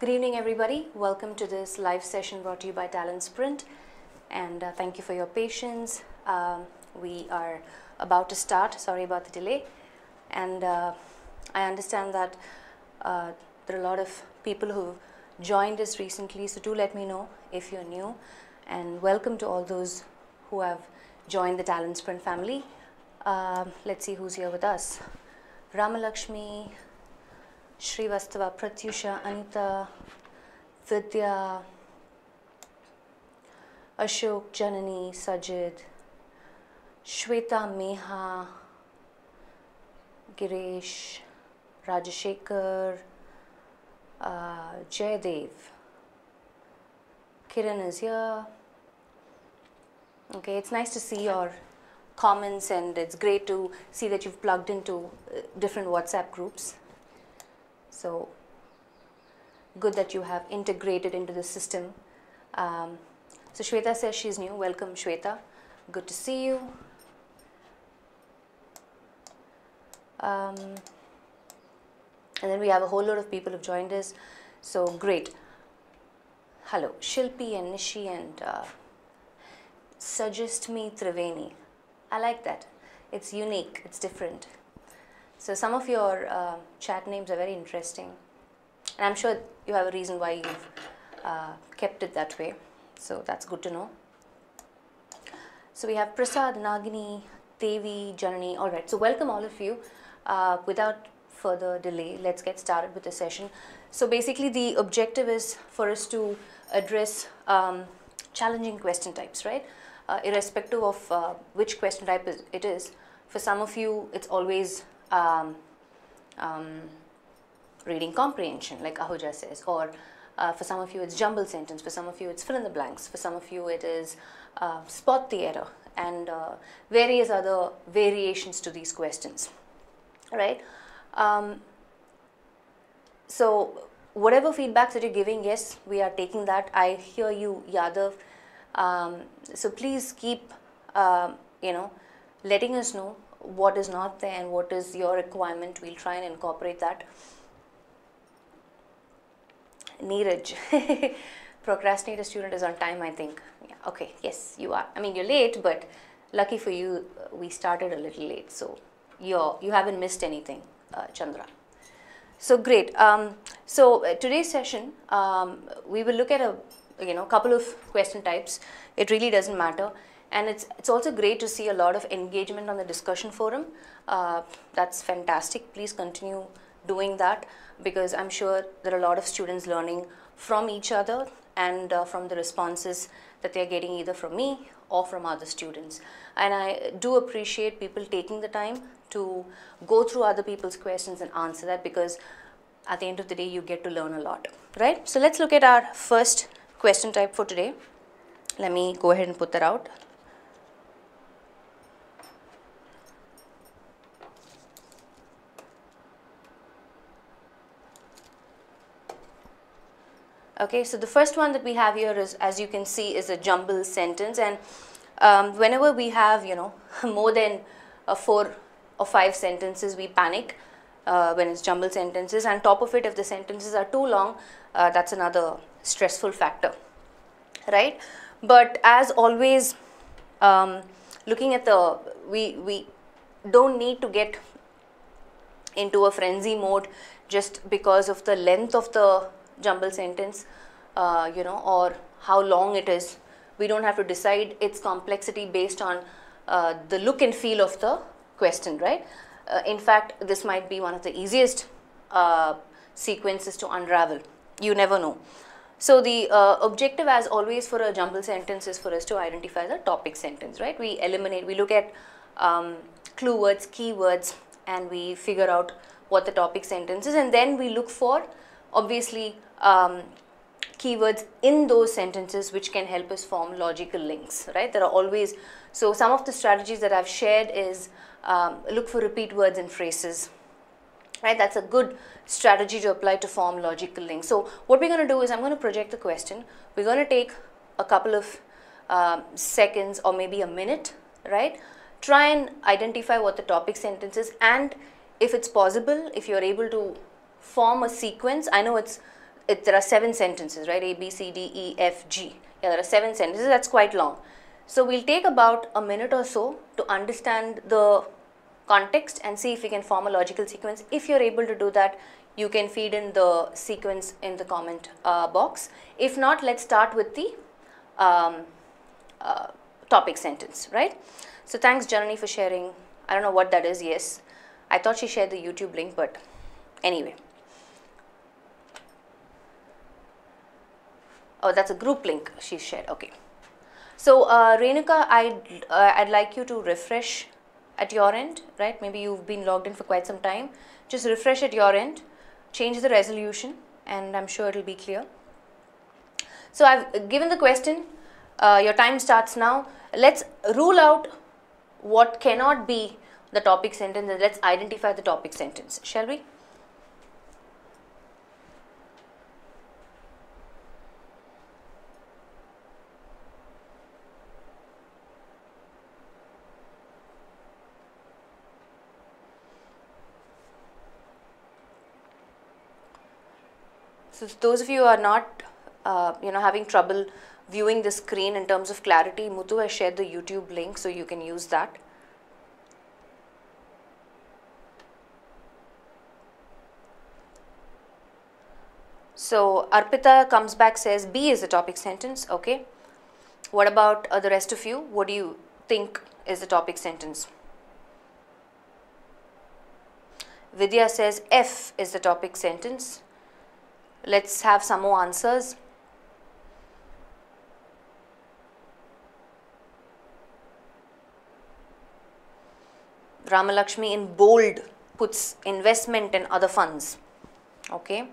Good evening, everybody. Welcome to this live session brought to you by Talent Sprint, and thank you for your patience. We are about to start. Sorry about the delay, and I understand that there are a lot of people who joined us recently, so do let me know if you're new, and welcome to all those who have joined the Talent Sprint family. Let's see who's here with us. Ramalakshmi, Srivastava, Pratyusha, Anita, Vidya, Ashok, Janani, Sajid, Shweta, Meha, Girish, Rajashekar, Jaydev, Kiran is here. Okay, it's nice to see your comments, and it's great to see that you've plugged into different WhatsApp groups. So good that you have integrated into the system. So Shweta says she's new. Welcome, Shweta. Good to see you. And then we have a whole lot of people who've joined us. So great. Hello, Shilpi and Nishi and Suggest Me Triveni. I like that. It's unique. It's different. So some of your chat names are very interesting, and I'm sure you have a reason why you've kept it that way. So that's good to know. So we have Prasad, Nagini, Devi, Janani. All right. So welcome all of you. Without further delay, let's get started with the session. So basically, the objective is for us to address challenging question types, right? Irrespective of which question type it is. For some of you, it's always reading comprehension, like Ahuja says, or for some of you it's jumble sentence, for some of you it's fill in the blanks, for some of you it is spot the error, and various other variations to these questions, right? So whatever feedbacks that you're giving, yes, we are taking that. I hear you, Yadav. So please keep, letting us know what is not there and what is your requirement. We'll try and incorporate that. Neeraj, procrastinator student is on time, I think. Yeah, okay, yes, you are. I mean, you're late, but lucky for you, we started a little late, so you haven't missed anything, Chandra. So great. So today's session, we will look at a couple of question types. It really doesn't matter. And it's also great to see a lot of engagement on the discussion forum. That's fantastic. Please continue doing that, because I'm sure there are a lot of students learning from each other and from the responses that they're getting either from me or from other students. And I do appreciate people taking the time to go through other people's questions and answer that, because at the end of the day, you get to learn a lot, right? So let's look at our first question type for today. Let me go ahead and put that out. Okay, so the first one that we have here is, as you can see, is a jumble sentence, and whenever we have, more than 4 or 5 sentences, we panic when it's jumble sentences. And top of it, if the sentences are too long, that's another stressful factor, right? But as always, looking at we don't need to get into a frenzy mode just because of the length of the jumble sentence, or how long it is. We don't have to decide its complexity based on the look and feel of the question, right? In fact, this might be one of the easiest sequences to unravel. You never know. So the objective, as always, for a jumble sentence is for us to identify the topic sentence, right? We look at clue words, keywords, and we figure out what the topic sentence is, and then we look for, obviously, keywords in those sentences which can help us form logical links, right? There are always, so some of the strategies that I've shared is look for repeat words and phrases, right? That's a good strategy to apply to form logical links. So what we're going to do is I'm going to project the question. We're going to take a couple of seconds or maybe a minute, right? Try and identify what the topic sentence is, and if it's possible, if you're able to form a sequence. I know there are 7 sentences, right? A, B, C, D, E, F, G. Yeah, there are 7 sentences. That's quite long. So we'll take about a minute or so to understand the context and see if we can form a logical sequence. If you're able to do that, you can feed in the sequence in the comment box. If not, let's start with the topic sentence, right? So thanks, Janani, for sharing. I don't know what that is. Yes, I thought she shared the YouTube link, but anyway. Oh, that's a group link she shared. Okay. So Renuka, I'd like you to refresh at your end, right? Maybe you've been logged in for quite some time. Just refresh at your end, change the resolution, and I'm sure it'll be clear. So I've given the question. Your time starts now. Let's rule out what cannot be the topic sentence, and let's identify the topic sentence, shall we? So those of you who are not, having trouble viewing the screen in terms of clarity, Muthu has shared the YouTube link, so you can use that. So Arpita comes back, says B is the topic sentence. Okay. What about the rest of you? What do you think is the topic sentence? Vidya says F is the topic sentence. Let's have some more answers. Ramalakshmi in bold puts investment and other funds. Okay.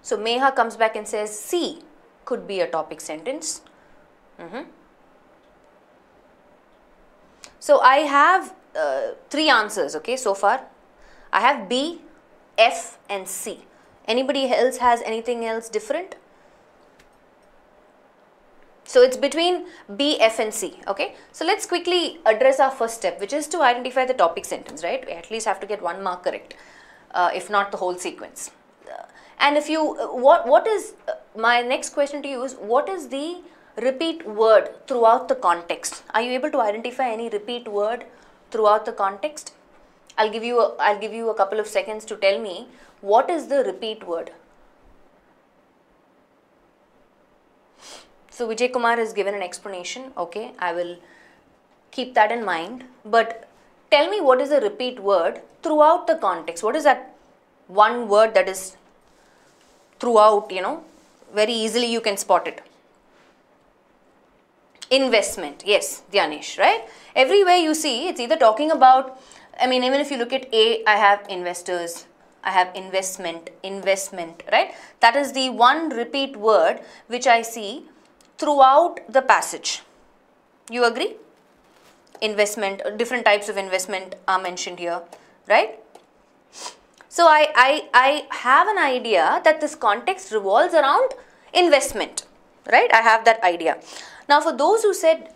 So Meha comes back and says C could be a topic sentence. So I have 3 answers, okay, so far. I have B, F and C. Anybody else has anything else different? So it's between B, F and C, okay. So let's quickly address our first step, which is to identify the topic sentence, right? We at least have to get 1 mark correct, if not the whole sequence. And if you, what is, my next question to you is, what is the repeat word throughout the context? Are you able to identify any repeat word throughout the context? I'll give you a couple of seconds to tell me what is the repeat word. So Vijay Kumar has given an explanation. Okay, I will keep that in mind. But tell me, what is the repeat word throughout the context? What is that one word that is throughout, very easily you can spot it? Investment. Yes, Dhyanesh, right? Everywhere you see, it's either talking about, even if you look at A, I have investors, I have investment, right? That is the one repeat word which I see throughout the passage. You agree? Investment, different types of investment are mentioned here, right? So I have an idea that this context revolves around investment, right? I have that idea. Now for those who said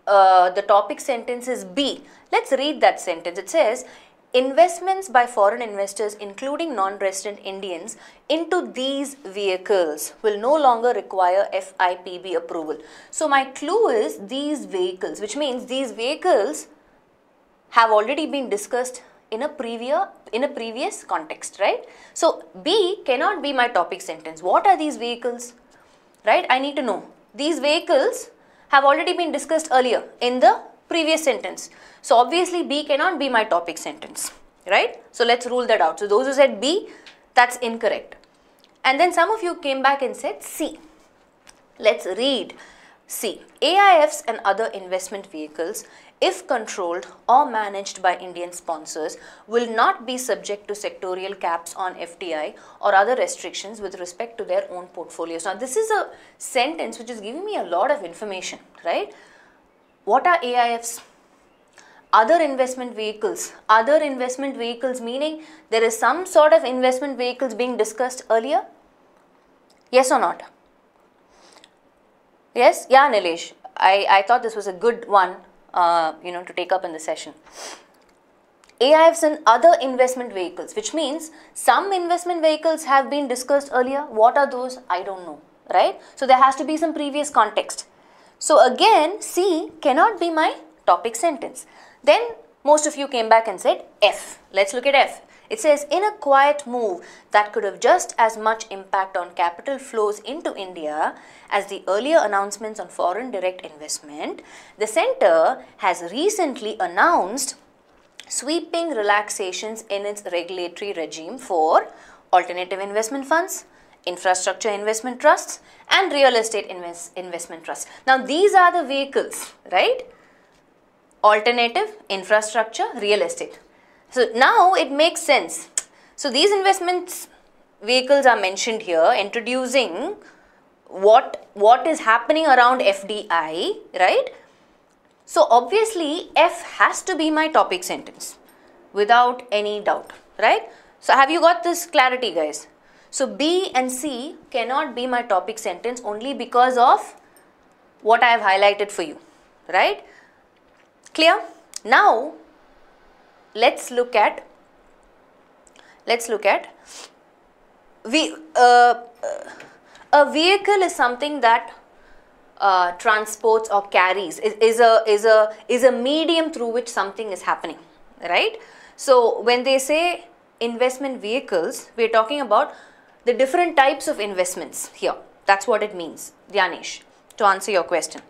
the topic sentence is B, let's read that sentence. It says, investments by foreign investors, including non-resident Indians, into these vehicles will no longer require FIPB approval. So my clue is these vehicles, which means these vehicles have already been discussed in a previous context, right? So B cannot be my topic sentence. What are these vehicles, right? I need to know. These vehicles have already been discussed earlier in the previous sentence. So obviously B cannot be my topic sentence, right? So let's rule that out. So those who said B, that's incorrect. And then some of you came back and said C. Let's read C. AIFs and other investment vehicles, if controlled or managed by Indian sponsors, will not be subject to sectorial caps on FDI or other restrictions with respect to their own portfolios. Now, this is a sentence which is giving me a lot of information, right? What are AIFs? Other investment vehicles. Other investment vehicles meaning there is some sort of investment vehicles being discussed earlier? Yes or not? Yes? Yeah, Nilesh. I thought this was a good one, to take up in the session. AIFs and other investment vehicles, which means some investment vehicles have been discussed earlier. What are those? I don't know, right? So there has to be some previous context. So again, C cannot be my topic sentence. Then most of you came back and said F. Let's look at F. It says, in a quiet move that could have just as much impact on capital flows into India as the earlier announcements on foreign direct investment, the centre has recently announced sweeping relaxations in its regulatory regime for alternative investment funds, infrastructure investment trusts and real estate investment trusts. Now these are the vehicles, right? Alternative, infrastructure, real estate. So now it makes sense. So these investments vehicles are mentioned here, introducing what is happening around FDI, right? So obviously F has to be my topic sentence without any doubt, right? So have you got this clarity, guys? So B and C cannot be my topic sentence only because of what I have highlighted for you, right? Clear? Now let's look at a vehicle is something that transports or carries, is a medium through which something is happening, right? So when they say investment vehicles, we are talking about the different types of investments here. That's what it means, Dhyanesh, to answer your question.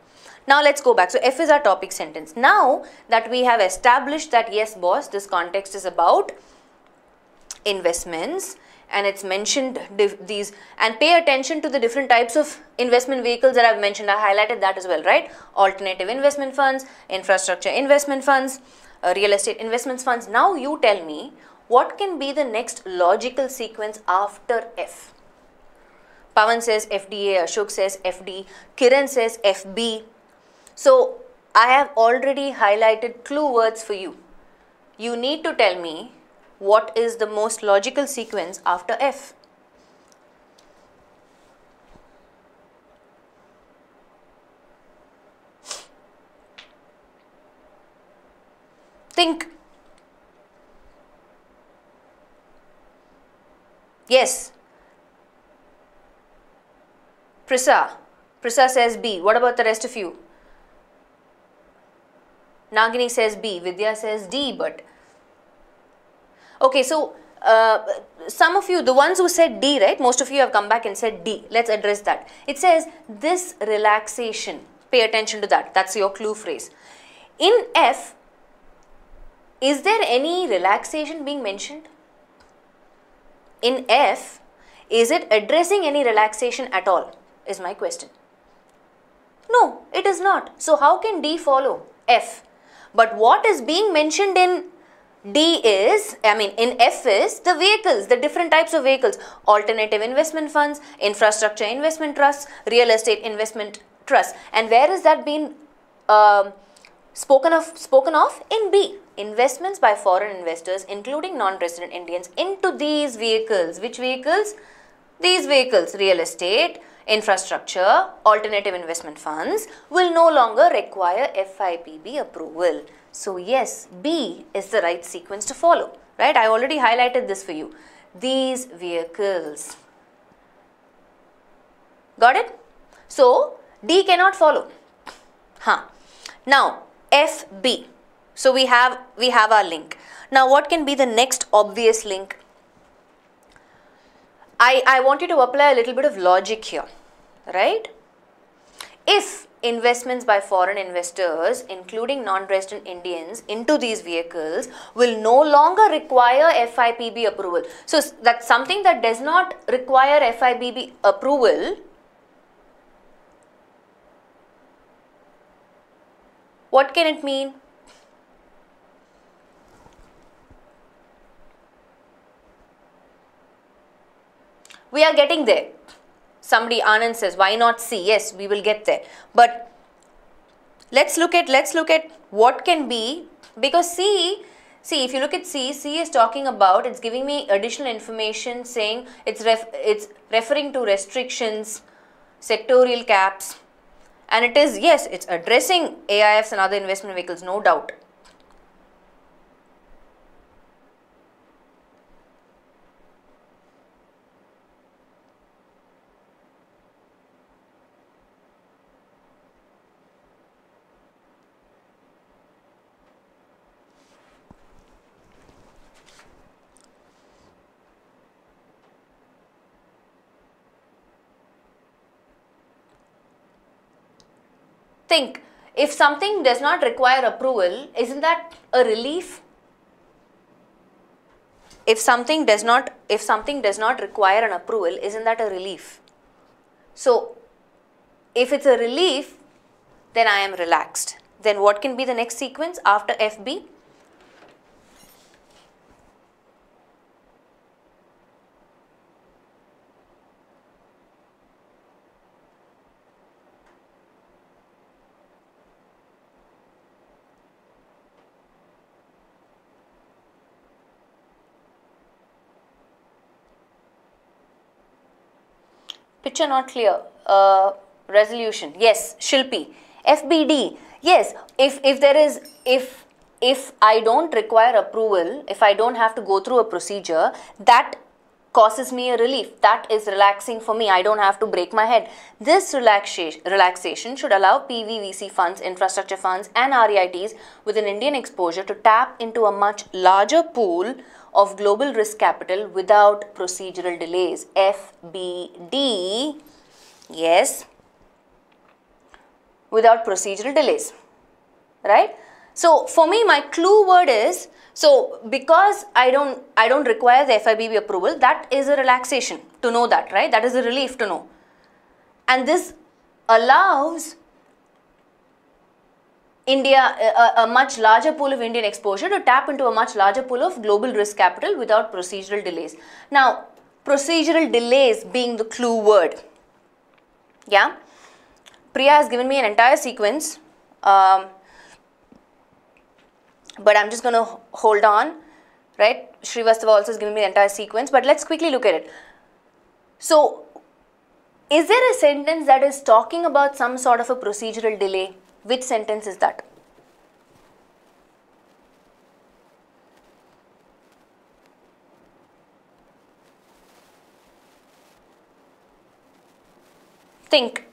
Now let's go back. So F is our topic sentence. Now that we have established that yes boss, this context is about investments and it's mentioned these, and pay attention to the different types of investment vehicles that I've mentioned. I highlighted that as well, right? Alternative investment funds, infrastructure investment funds, real estate investment funds. Now you tell me, what can be the next logical sequence after F? Pawan says FDA, Ashok says FD, Kiran says FB. So I have already highlighted clue words for you. You need to tell me what is the most logical sequence after F. Think. Yes. Prisa says B. What about the rest of you? Nagini says B. Vidya says D, but okay, so some of you, the ones who said D, right? Most of you have come back and said D. Let's address that. It says this relaxation. Pay attention to that. That's your clue phrase. In F, is there any relaxation being mentioned? In F, is it addressing any relaxation at all? Is my question. No, it is not. So how can D follow F? But what is being mentioned in D is, in F is the vehicles, the different types of vehicles, alternative investment funds, infrastructure investment trusts, real estate investment trusts. And where is that being spoken of? In B, investments by foreign investors, including non-resident Indians, into these vehicles. Which vehicles? These vehicles, real estate, infrastructure, alternative investment funds, will no longer require FIPB approval. So yes, B is the right sequence to follow, right? I already highlighted this for you. These vehicles. Got it? So D cannot follow. Now FB. So we have our link. Now what can be the next obvious link? I want you to apply a little bit of logic here, right? If investments by foreign investors, including non-resident Indians, into these vehicles will no longer require FIPB approval. So that's something that does not require FIPB approval. What can it mean? We are getting there. Somebody, Anand says, why not C? Yes, we will get there. But let's look at what can be, because C, if you look at C is talking about, it's giving me additional information saying it's referring to restrictions, sectorial caps, and it is, yes, it's addressing AIFs and other investment vehicles, no doubt. Think, if something does not require approval, isn't that a relief? If something does not require an approval, isn't that a relief? So, if it's a relief, then I am relaxed. Then what can be the next sequence after FB? Picture not clear. Resolution. Yes, Shilpi. FBD. Yes, if I don't require approval, if I don't have to go through a procedure, that causes me a relief. That is relaxing for me. I don't have to break my head. This relaxation should allow PVVC funds, infrastructure funds and REITs with an Indian exposure to tap into a much larger pool of global risk capital without procedural delays. FBD. Yes, without procedural delays, right? So for me, my clue word is, so because I don't require the FIBB approval, that is a relaxation to know that, right? That is a relief to know. And this allows India, a much larger pool of Indian exposure to tap into a much larger pool of global risk capital without procedural delays. Now, procedural delays being the clue word. Yeah. Priya has given me an entire sequence, but I'm just going to hold on, right? Srivastava also has given me the entire sequence, but let's quickly look at it. So, is there a sentence that is talking about some sort of a procedural delay? Which sentence is that? Think.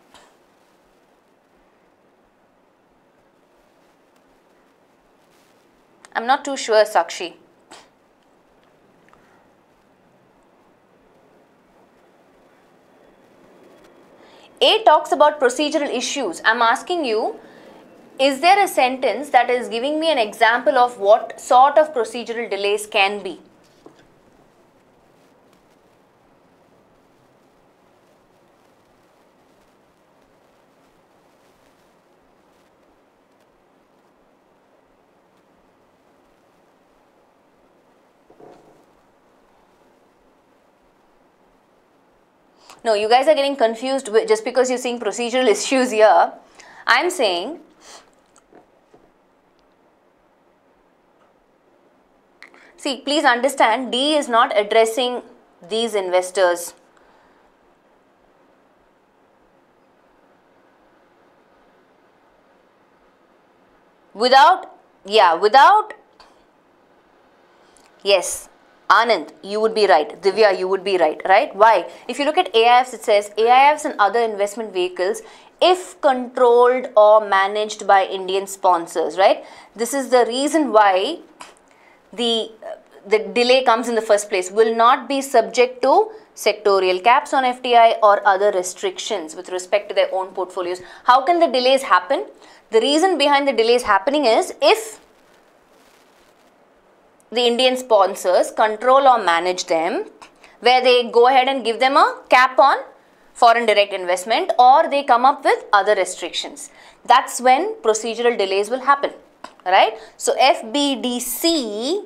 I'm not too sure, Sakshi. A talks about procedural issues. I'm asking you, is there a sentence that is giving me an example of what sort of procedural delays can be? No, you guys are getting confused just because you're seeing procedural issues here. I'm saying, see, please understand, D is not addressing these investors. Yes, Anand, you would be right. Divya, you would be right, right? Why? If you look at AIFs, it says AIFs and other investment vehicles, if controlled or managed by Indian sponsors, right? This is the reason why the delay comes in the first place, will not be subject to sectorial caps on FDI or other restrictions with respect to their own portfolios. How can the delays happen? The reason behind the delays happening is if the Indian sponsors control or manage them, where they go ahead and give them a cap on foreign direct investment, or they come up with other restrictions. That's when procedural delays will happen, right? So FBDC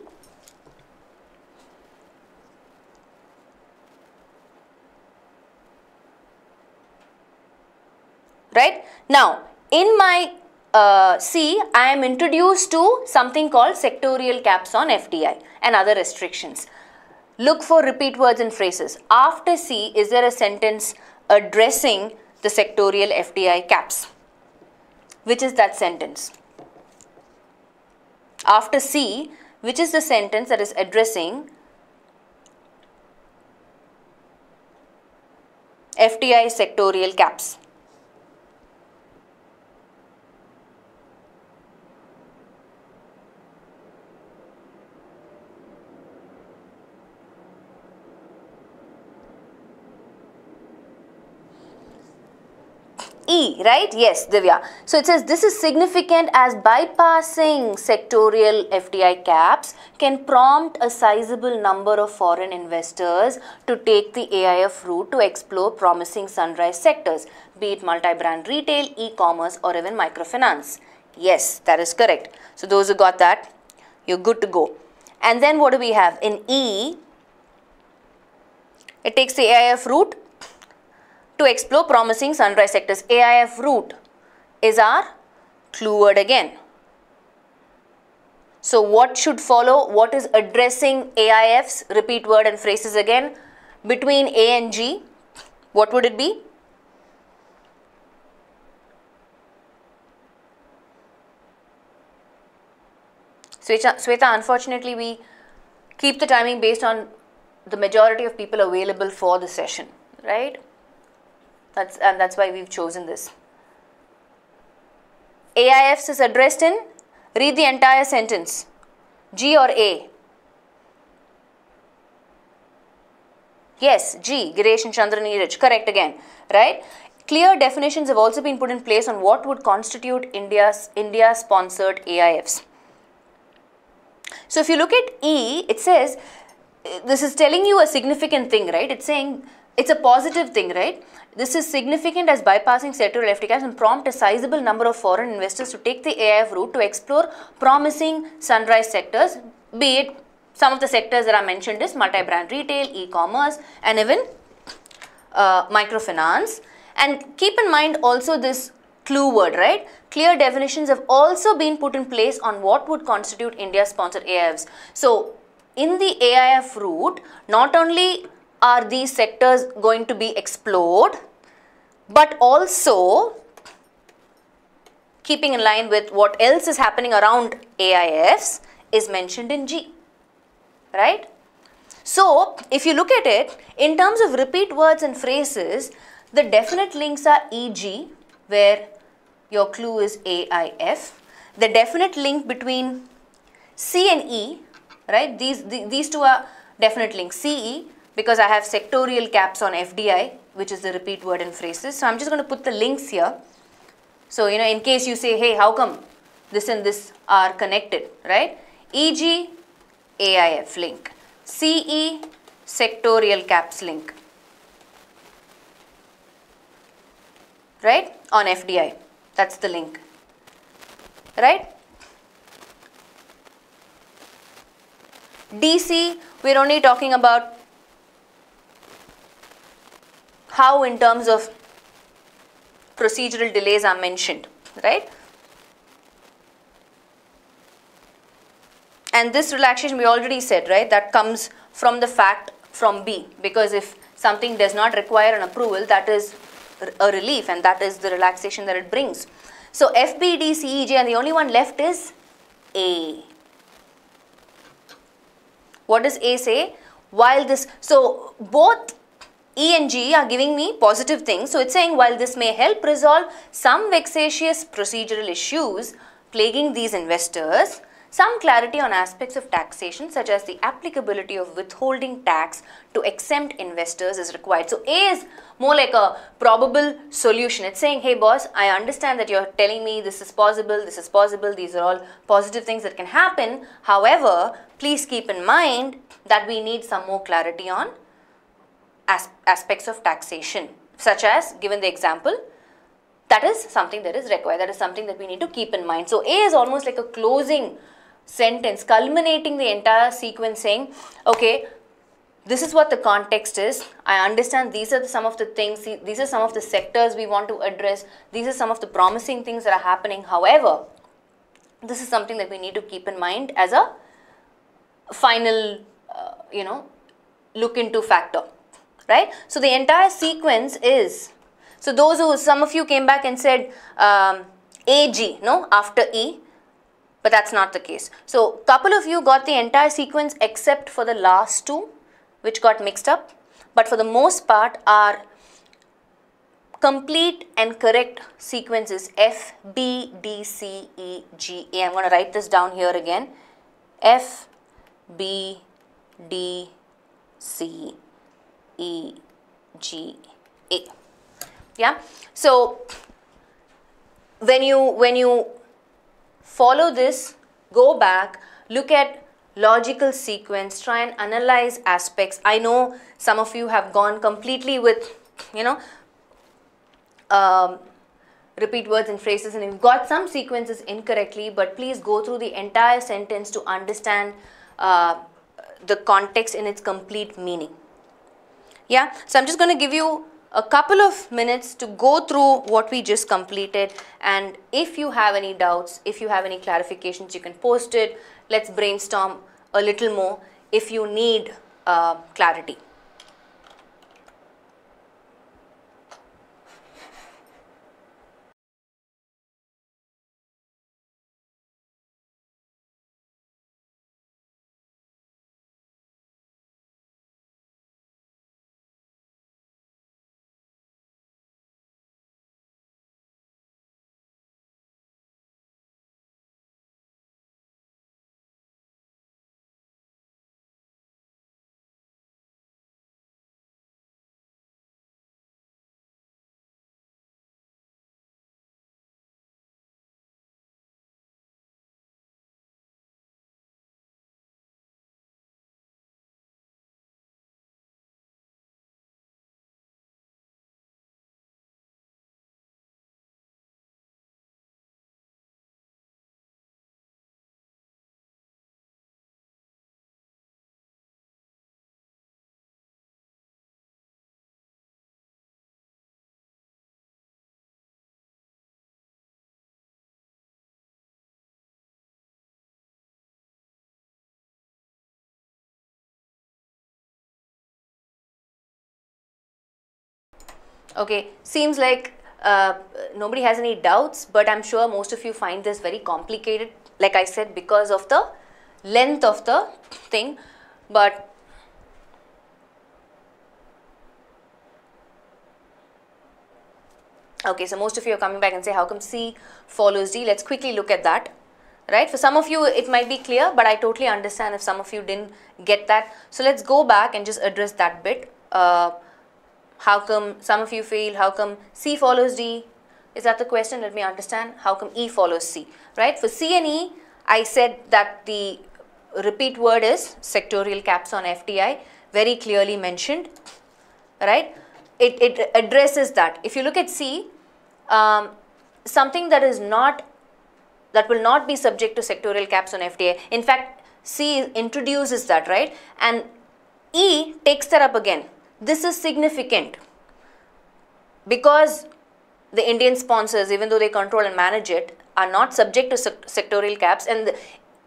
right? Now, in my C, I am introduced to something called sectorial caps on FDI and other restrictions. Look for repeat words and phrases. After C, is there a sentence addressing the sectorial FDI caps? Which is that sentence? After C, which is the sentence that is addressing FDI sectorial caps? E, right? Yes, Divya. So it says this is significant as bypassing sectorial FDI caps can prompt a sizable number of foreign investors to take the AIF route to explore promising sunrise sectors, be it multi-brand retail, e-commerce or even microfinance. Yes, that is correct. So those who got that, you're good to go. And then what do we have? In E, it takes the AIF route to explore promising sunrise sectors. AIF route is our clue word again. So what should follow? What is addressing AIFs? Repeat word and phrases again. Between A and G, what would it be? Sweta, unfortunately we keep the timing based on the majority of people available for the session, right? That's why we've chosen this. AIFs is addressed in, read the entire sentence, G or A? Yes, G, Giresh and Chandra Neeraj, correct again, right? Clear definitions have also been put in place on what would constitute India-sponsored AIFs. So if you look at E, it says, this is telling you a significant thing, right? It's saying, it's a positive thing, right? This is significant as bypassing sectoral FDI caps and prompt a sizable number of foreign investors to take the AIF route to explore promising sunrise sectors, be it some of the sectors that are mentioned is multi-brand retail, e-commerce and even microfinance. And keep in mind also this clue word, right? Clear definitions have also been put in place on what would constitute India-sponsored AIFs. So, in the AIF route, not only are these sectors going to be explored, but also keeping in line with what else is happening around AIFs is mentioned in G, right? So, if you look at it, in terms of repeat words and phrases, the definite links are EG, where your clue is AIF. The definite link between C and E, right? These two are definite links. CE, because I have sectorial caps on FDI, which is the repeat word and phrases. So I'm just going to put the links here. So, you know, in case you say, hey, how come this and this are connected, right? EG, AIF link. CE, sectorial caps link, right? On FDI. That's the link, right? DC, we're only talking about how in terms of procedural delays are mentioned, right? And this relaxation we already said, right? That comes from the fact from B, because if something does not require an approval, that is a relief and that is the relaxation that it brings. So F, B, D, C, E, J, and the only one left is A. What does A say? While this, so both E and G are giving me positive things. So it's saying while this may help resolve some vexatious procedural issues plaguing these investors, some clarity on aspects of taxation such as the applicability of withholding tax to exempt investors is required. So A is more like a probable solution. It's saying, hey boss, I understand that you're telling me this is possible, these are all positive things that can happen. However, please keep in mind that we need some more clarity on aspects of taxation, such as, given the example, that is something that is required, that is something that we need to keep in mind. So A is almost like a closing sentence, culminating the entire sequence saying, okay, this is what the context is. I understand these are some of the things, these are some of the sectors we want to address, these are some of the promising things that are happening. However, this is something that we need to keep in mind as a final, look into factor, right? So the entire sequence is, so those who, some of you came back and said AG, no, after E, but that's not the case. So couple of you got the entire sequence except for the last two, which got mixed up, but for the most part our complete and correct sequence is F, B, D, C, E, G, A. I'm going to write this down here again. F, B, D, C, E, G, A. Yeah. So when you follow this, go back, look at logical sequence, try and analyze aspects. I know some of you have gone completely with, you know, repeat words and phrases, and you've got some sequences incorrectly, but please go through the entire sentence to understand the context in its complete meaning. Yeah, so I'm just going to give you a couple of minutes to go through what we just completed, and if you have any doubts, if you have any clarifications, you can post it. Let's brainstorm a little more if you need clarity. Okay, seems like nobody has any doubts, but I'm sure most of you find this very complicated, like I said, because of the length of the thing. But okay, so most of you are coming back and say, how come C follows D? Let's quickly look at that. Right, for some of you it might be clear, but I totally understand if some of you didn't get that. So let's go back and just address that bit. How come some of you feel, how come C follows D? Is that the question? Let me understand. How come E follows C? Right, for C and E, I said that the repeat word is sectorial caps on FDI, very clearly mentioned. Right, it addresses that. If you look at C, something that is not, that will not be subject to sectorial caps on FDI. In fact, C introduces that, right? And E takes that up again. This is significant because the Indian sponsors, even though they control and manage it, are not subject to sectorial caps, and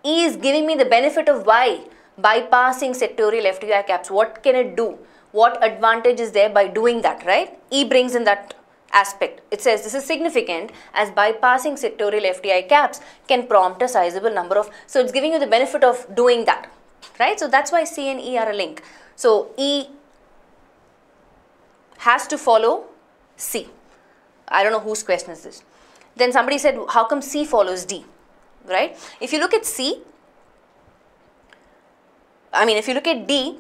E is giving me the benefit of why bypassing sectorial FDI caps. What can it do? What advantage is there by doing that, right? E brings in that aspect. It says this is significant as bypassing sectorial FDI caps can prompt a sizable number of, so it's giving you the benefit of doing that, right? So that's why C and E are a link. So E has to follow C. I don't know whose question is this. Then somebody said, how come C follows D, right? If you look at C, if you look at D,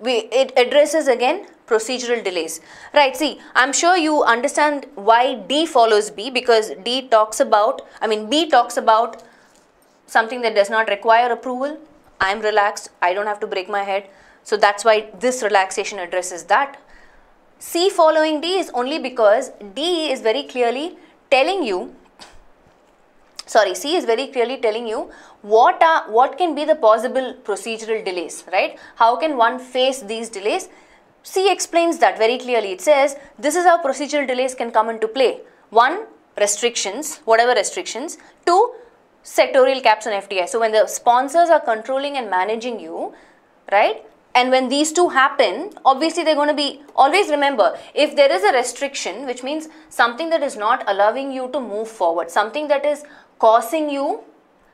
it addresses again procedural delays, right? See, I'm sure you understand why D follows B, because B talks about something that does not require approval. I'm relaxed, I don't have to break my head. So that's why this relaxation addresses that. C following D is only because D is very clearly telling you, C is very clearly telling you what can be the possible procedural delays, right? How can one face these delays? C explains that very clearly. It says this is how procedural delays can come into play. 1, restrictions, whatever restrictions. 2, sectorial caps on FDI. So when the sponsors are controlling and managing you, right? And when these two happen, obviously they're going to be, always remember, if there is a restriction, which means something that is not allowing you to move forward, something that is causing you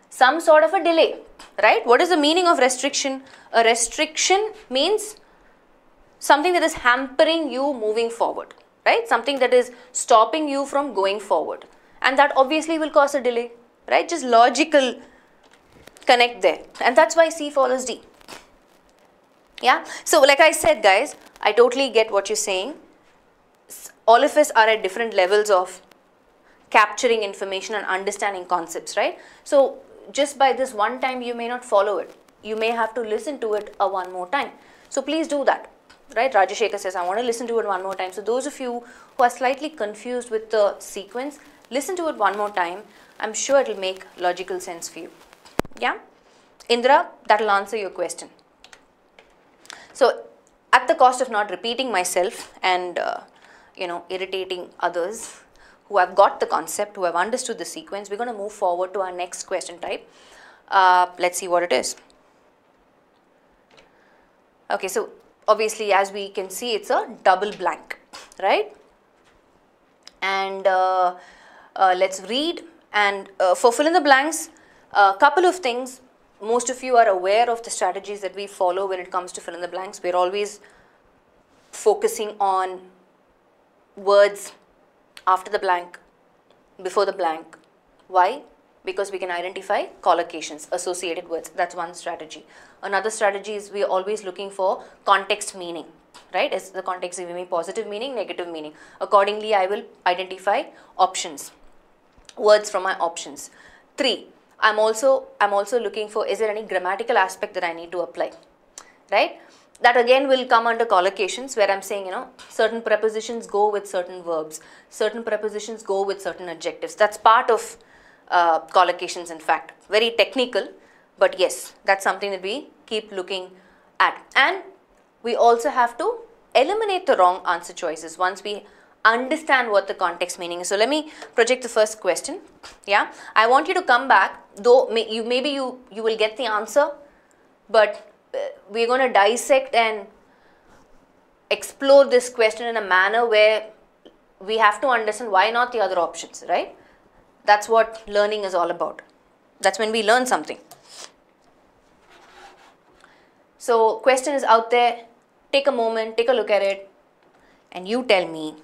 some sort of a delay, right? What is the meaning of restriction? A restriction means something that is hampering you moving forward, right? Something that is stopping you from going forward. And that obviously will cause a delay, right? Just logical connect there. And that's why C follows D. Yeah. So like I said, guys, I totally get what you're saying. All of us are at different levels of capturing information and understanding concepts, right? So just by this one time you may not follow it. You may have to listen to it one more time. So please do that, right? Rajashekar says, I want to listen to it one more time. So those of you who are slightly confused with the sequence, listen to it one more time. I'm sure it will make logical sense for you. Yeah? Indra, that will answer your question. So at the cost of not repeating myself and irritating others who have got the concept, who have understood the sequence, we're going to move forward to our next question type. Let's see what it is. Okay, so obviously as we can see, it's a double blank, right? And let's read, and for fill in the blanks, a couple of things. Most of you are aware of the strategies that we follow when it comes to fill in the blanks. We're always focusing on words after the blank, before the blank. Why? Because we can identify collocations, associated words. That's one strategy. Another strategy is we are always looking for context meaning, right? Is the context giving me positive meaning, negative meaning? Accordingly, I will identify options, words from my options. 3, I'm also looking for, is there any grammatical aspect that I need to apply, right? That again will come under collocations, where I'm saying, certain prepositions go with certain verbs, certain prepositions go with certain adjectives. That's part of collocations, in fact. Very technical, but yes, that's something that we keep looking at. And we also have to eliminate the wrong answer choices once we understand what the context meaning is. So let me project the first question. Yeah, I want you to come back, though maybe you will get the answer, but we're going to dissect and explore this question in a manner where we have to understand why not the other options, right? That's what learning is all about. That's when we learn something. So question is out there. Take a moment, take a look at it, and you tell me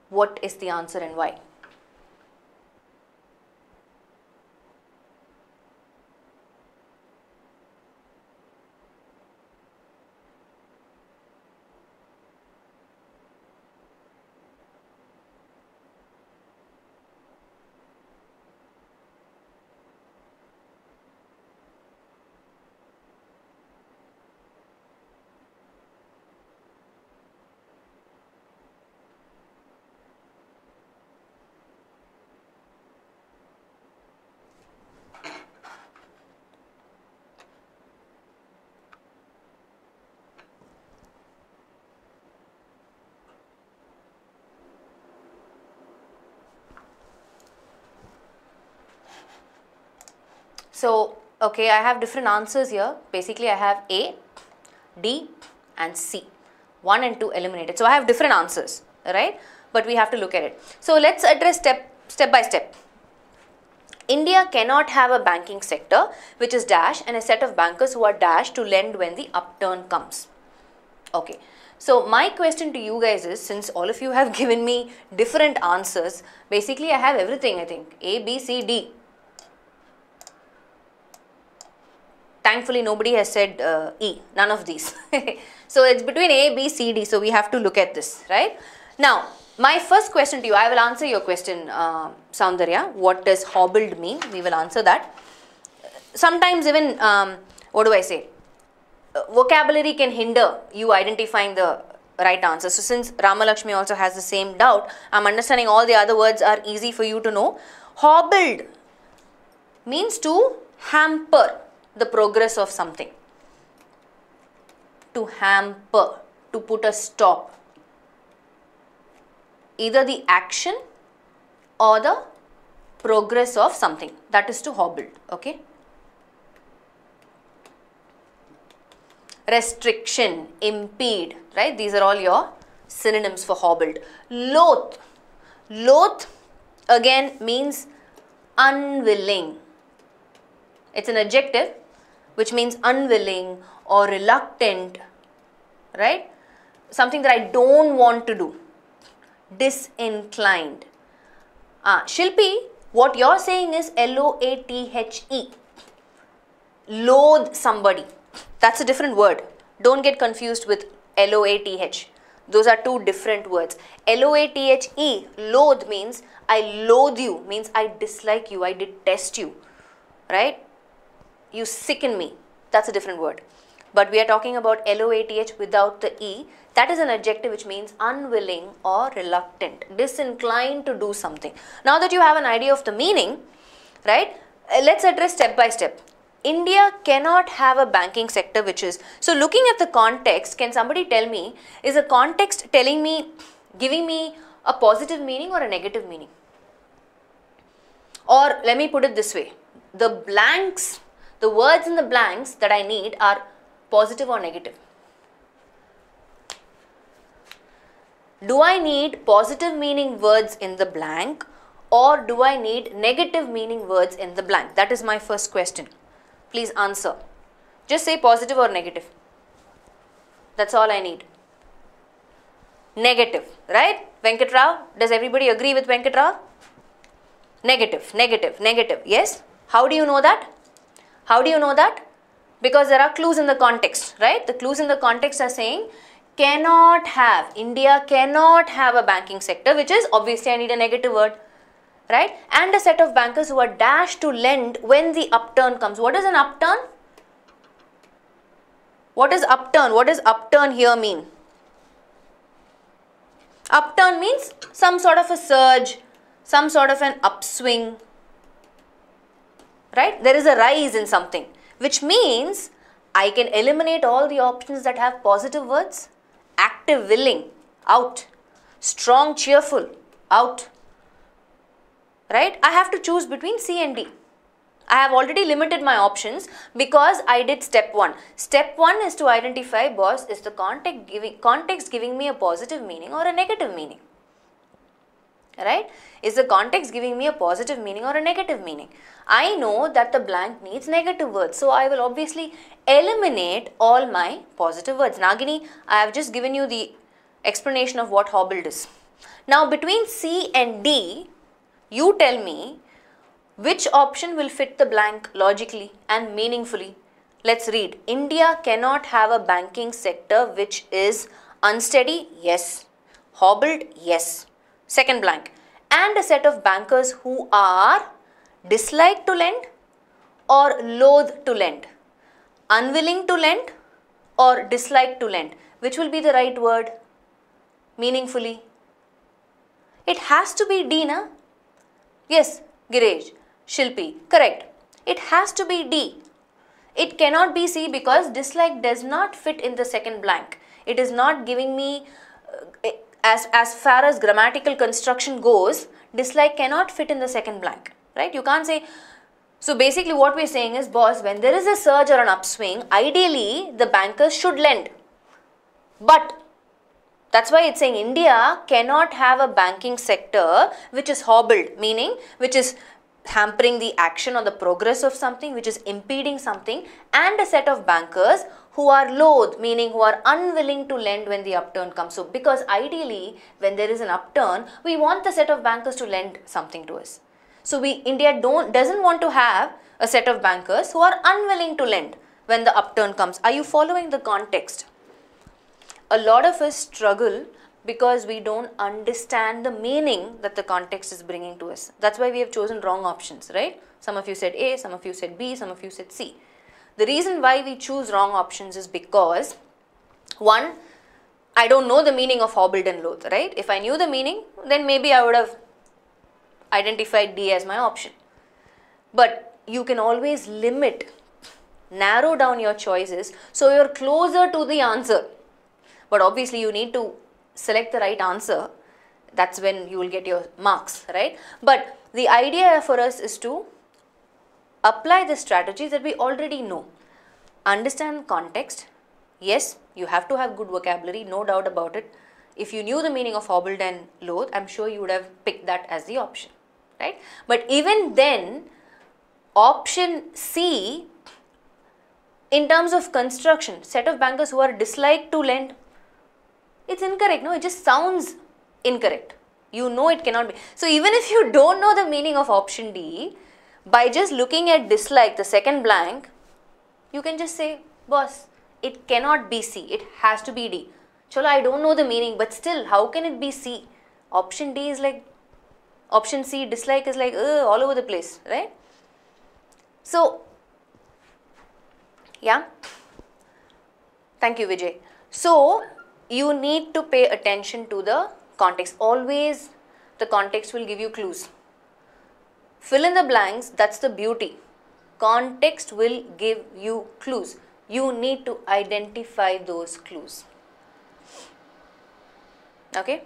what is the answer and why. So, okay, I have different answers here. Basically, I have A, D and C. 1 and 2 eliminated. So, I have different answers, right? But we have to look at it. So, let's address step by step. India cannot have a banking sector which is dash and a set of bankers who are dash to lend when the upturn comes. Okay. So, my question to you guys is, since all of you have given me different answers, basically I have everything, I think. A, B, C, D. Thankfully, nobody has said E, none of these. So, it's between A, B, C, D. So, we have to look at this, right? Now, my first question to you, I will answer your question, Soundarya. What does hobbled mean? We will answer that. Sometimes even, what do I say? Vocabulary can hinder you identifying the right answer. So, since Ramalakshmi also has the same doubt, I'm understanding all the other words are easy for you to know. Hobbled means to hamper the progress of something. To hamper, to put a stop. Either the action or the progress of something. That is to hobbled, okay? Restriction, impede, right? These are all your synonyms for hobbled. Loath. Loath again means unwilling. It's an adjective which means unwilling or reluctant, right? Something that I don't want to do. Disinclined. Shilpi, what you're saying is L-O-A-T-H-E. Loathe somebody. That's a different word. Don't get confused with L-O-A-T-H. Those are two different words. L-O-A-T-H-E, loathe means I loathe you, means I dislike you, I detest you, right? You sicken me. That's a different word. But we are talking about L-O-A-T-H without the E. That is an adjective which means unwilling or reluctant, disinclined to do something. Now that you have an idea of the meaning, right, let's address step by step. India cannot have a banking sector which is, so looking at the context, can somebody tell me, is the context telling me, giving me a positive meaning or a negative meaning? Or let me put it this way, the blanks, the words in the blanks that I need are positive or negative? Do I need positive meaning words in the blank or do I need negative meaning words in the blank? That is my first question. Please answer. Just say positive or negative. That's all I need. Negative, right? Venkat Rao, does everybody agree with Venkat Rao? Negative, negative, negative. Yes? How do you know that? How do you know that? Because there are clues in the context, right? The clues in the context are saying cannot have, India cannot have a banking sector, which is obviously I need a negative word, right? And a set of bankers who are dashed to lend when the upturn comes. What is an upturn? What is upturn? What does upturn here mean? Upturn means some sort of a surge, some sort of an upswing, right? There is a rise in something, which means I can eliminate all the options that have positive words. Active, willing, out. Strong, cheerful, out. Right? I have to choose between C and D. I have already limited my options because I did step 1. Step 1 is to identify, boss, is the context giving me a positive meaning or a negative meaning? Right? Is the context giving me a positive meaning or a negative meaning? I know that the blank needs negative words, so I will obviously eliminate all my positive words. Nagini, I have just given you the explanation of what hobbled is. Now between C and D, you tell me which option will fit the blank logically and meaningfully. Let's read. India cannot have a banking sector which is unsteady, yes. Hobbled, yes. Second blank. And a set of bankers who are dislike to lend or loath to lend. Unwilling to lend or dislike to lend. Which will be the right word? Meaningfully. It has to be D, na? Yes, Girej, Shilpi, correct. It has to be D. It cannot be C because dislike does not fit in the second blank. It is not giving me, as far as grammatical construction goes, dislike cannot fit in the second blank, right? You can't say, so basically what we're saying is, boss, when there is a surge or an upswing, ideally the bankers should lend. But that's why it's saying India cannot have a banking sector which is hobbled, meaning which is hampering the action or the progress of something, which is impeding something, and a set of bankers who are loath, meaning who are unwilling to lend when the upturn comes. So because ideally when there is an upturn, we want the set of bankers to lend something to us. So India doesn't want to have a set of bankers who are unwilling to lend when the upturn comes. Are you following the context? A lot of us struggle because we don't understand the meaning that the context is bringing to us. That's why we have chosen wrong options, right? Some of you said A, some of you said B, some of you said C. The reason why we choose wrong options is because, one, I don't know the meaning of hobbled and loath, right? If I knew the meaning, then maybe I would have identified D as my option. But you can always limit, narrow down your choices so you're closer to the answer. But obviously you need to select the right answer. That's when you will get your marks, right? But the idea for us is to apply the strategies that we already know. Understand context. Yes, you have to have good vocabulary, no doubt about it. If you knew the meaning of hobbled and loath, I'm sure you would have picked that as the option, right? But even then, option C, in terms of construction, set of bankers who are dislike to lend, it's incorrect, no? It just sounds incorrect. You know it cannot be. So even if you don't know the meaning of option D, by just looking at dislike, the second blank, you can just say, boss, it cannot be C, it has to be D. Chalo, I don't know the meaning, but still, how can it be C? Option D is like, option C, dislike is like, all over the place, right? So, yeah. Thank you, Vijay. So, you need to pay attention to the context. Always, the context will give you clues. Fill in the blanks, that's the beauty. Context will give you clues. You need to identify those clues. Okay?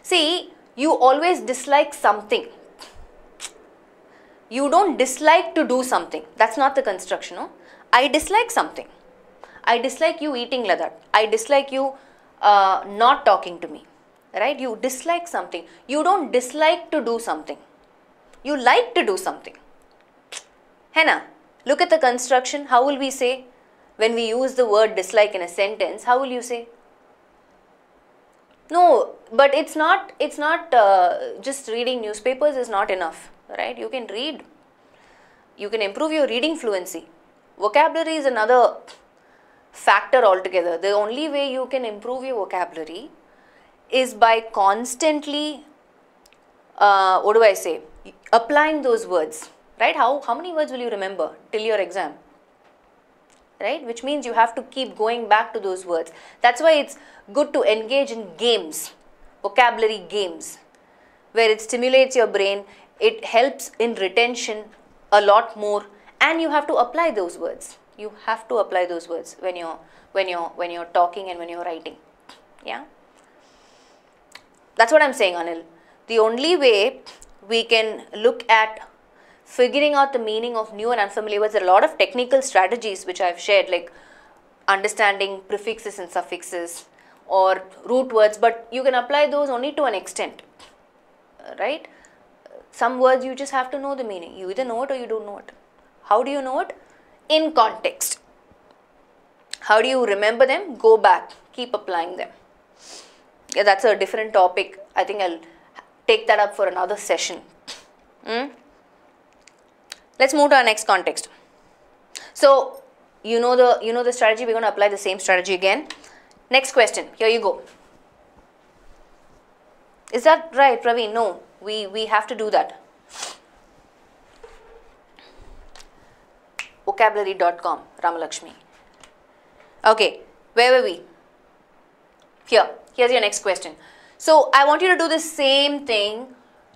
See, you always dislike something. You don't dislike to do something. That's not the construction, no? I dislike something. I dislike you eating ladar. I dislike you not talking to me. Right? You dislike something. You don't dislike to do something. You like to do something. Henna, look at the construction. How will we say when we use the word dislike in a sentence? How will you say? No, but it's not just reading newspapers is not enough, right? You can read. You can improve your reading fluency. Vocabulary is another factor altogether. The only way you can improve your vocabulary is by constantly, what do I say, applying those words, right? How many words will you remember till your exam? Right? Which means you have to keep going back to those words. That's why it's good to engage in games, vocabulary games, where it stimulates your brain, it helps in retention a lot more, and you have to apply those words. You have to apply those words when you're talking and when you're writing. Yeah? That's what I'm saying, Anil. The only way we can look at figuring out the meaning of new and unfamiliar words, there are a lot of technical strategies which I've shared, like understanding prefixes and suffixes or root words, but you can apply those only to an extent, right? Some words you just have to know the meaning. You either know it or you don't know it. How do you know it? In context. How do you remember them? Go back, keep applying them. Yeah, that's a different topic. I think I'll take that up for another session. Let's move to our next context. So, you know the strategy. We're going to apply the same strategy again. Next question. Here you go. Is that right, Praveen? No, we have to do that. Vocabulary.com, Ramalakshmi. Okay, where were we? Here's your next question. So, I want you to do the same thing.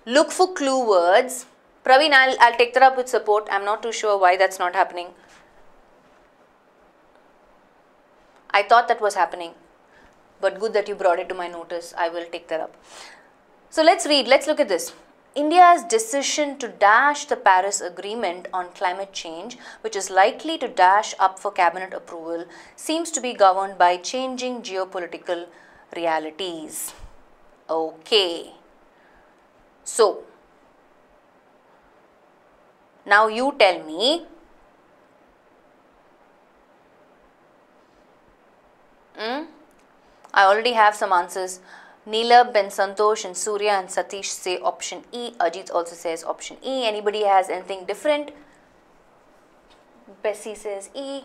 Look for clue words. Praveen, I'll take that up with support. I'm not too sure why that's not happening. I thought that was happening, but good that you brought it to my notice. I will take that up. So let's read. Let's look at this. India's decision to dash the Paris Agreement on climate change, which is likely to dash up for cabinet approval, seems to be governed by changing geopolitical realities. Okay. So, now you tell me, I already have some answers. Neelab, Ben Santosh and Surya and Satish say option E. Ajit also says option E. Anybody has anything different? Bessie says E.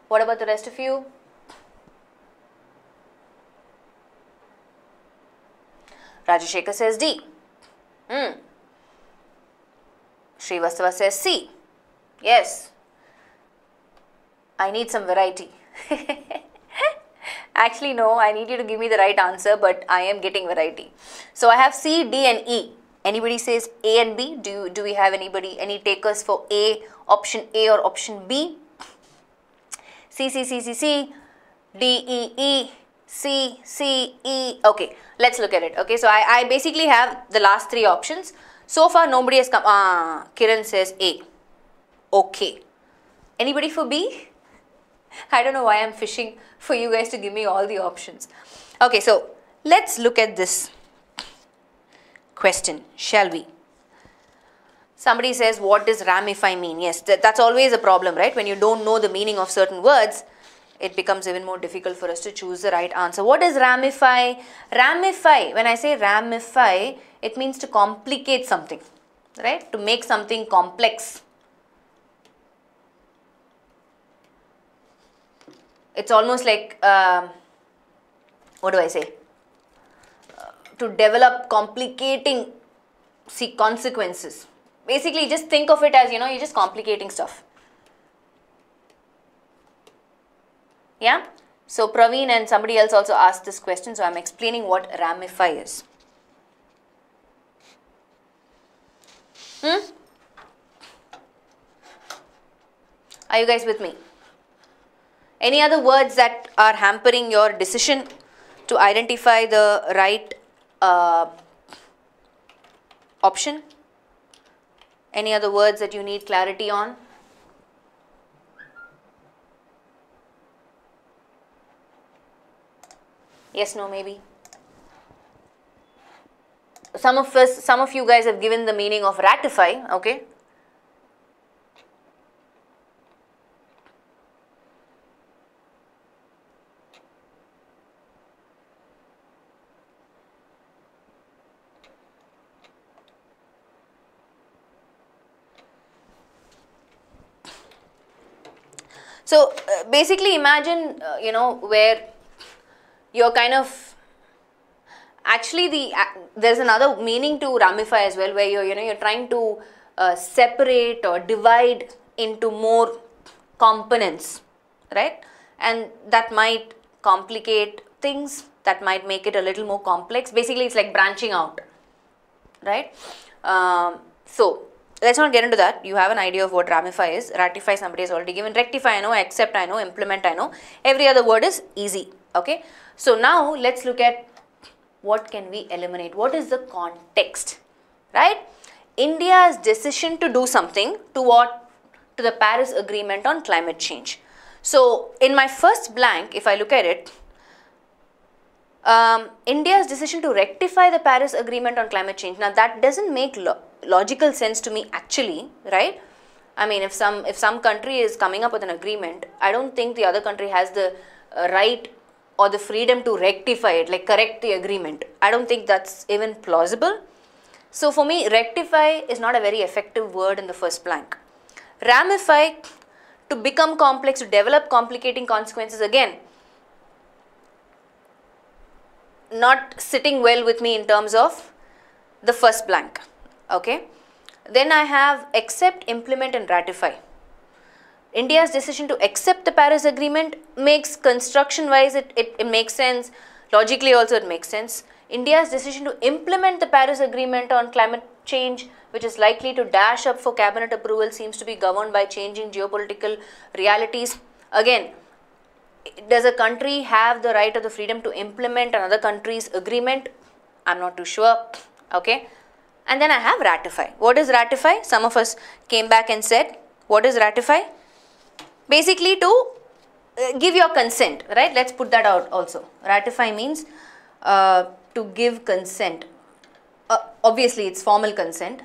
What about the rest of you? Rajashekar says D. Srivastava says C. Yes. I need some variety. Actually, no, I need you to give me the right answer, but I am getting variety. So, I have C, D and E. Anybody says A and B? Do we have any takers for A, option A or option B? C, C, C, C, C, D, E, E, C, C, E. Okay, let's look at it. Okay, so I basically have the last three options. So far, nobody has come. Kiran says A. Okay. Anybody for B? I don't know why I'm fishing for you guys to give me all the options. Okay, so let's look at this question, shall we? Somebody says, what does ramify mean? Yes, that's always a problem, right? When you don't know the meaning of certain words, it becomes even more difficult for us to choose the right answer. What is ramify? Ramify, when I say ramify, it means to complicate something, right? To make something complex. it's almost like, what do I say? To develop complicating, consequences. Basically, just think of it as, you're just complicating stuff. Yeah? So, Praveen and somebody else also asked this question, so I'm explaining what ramify is. Are you guys with me? Any other words that are hampering your decision to identify the right option? Any other words that you need clarity on? Yes, no, maybe. Some of you guys have given the meaning of ratify, okay? So basically imagine, where you're kind of, actually there's another meaning to ramify as well, where you're trying to separate or divide into more components, right? And that might complicate things, that might make it a little more complex. Basically, it's like branching out, right? So let's not get into that. You have an idea of what ramify is. Ratify, somebody has already given. Rectify, I know. Accept, I know. Implement, I know. Every other word is easy, okay? So now let's look at what can we eliminate. What is the context, right? India's decision to do something to what? To the Paris Agreement on climate change. So in my first blank, if I look at it, India's decision to rectify the Paris Agreement on climate change. Now that doesn't make logical sense to me actually, right? I mean, if some country is coming up with an agreement, I don't think the other country has the right or the freedom to rectify it, like correct the agreement. I don't think that's even plausible. So for me, rectify is not a very effective word in the first blank. Ramify, to become complex, to develop complicating consequences, again, not sitting well with me in terms of the first blank, okay? Then I have accept, implement and ratify. India's decision to accept the Paris Agreement makes construction wise, it makes sense. Logically also it makes sense. India's decision to implement the Paris Agreement on climate change, which is likely to dash up for cabinet approval, seems to be governed by changing geopolitical realities. Again, does a country have the right or the freedom to implement another country's agreement? I'm not too sure, okay? And then I have ratify. What is ratify? Some of us came back and said, what is ratify? Basically to give your consent, right? Let's put that out also. Ratify means to give consent. Obviously, it's formal consent.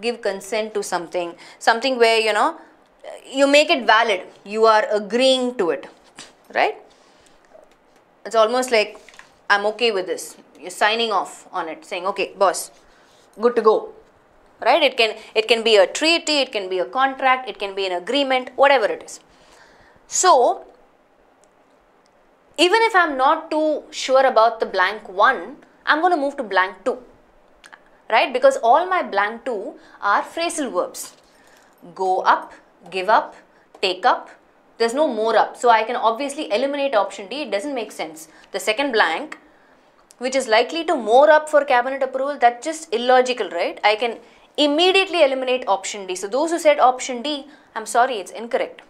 Give consent to something where, you make it valid. You are agreeing to it, right? It's almost like, I'm okay with this. You're signing off on it, saying, okay, boss, good to go, right? It can be a treaty, it can be a contract, it can be an agreement, whatever it is. So, even if I'm not too sure about the blank 1, I'm going to move to blank 2, right? Because all my blank 2 are phrasal verbs. Go up, give up, take up. There's no more up. So I can obviously eliminate option D. It doesn't make sense. The second blank, which is likely to more up for cabinet approval, that's just illogical, right? I can immediately eliminate option D. So those who said option D, I'm sorry, it's incorrect.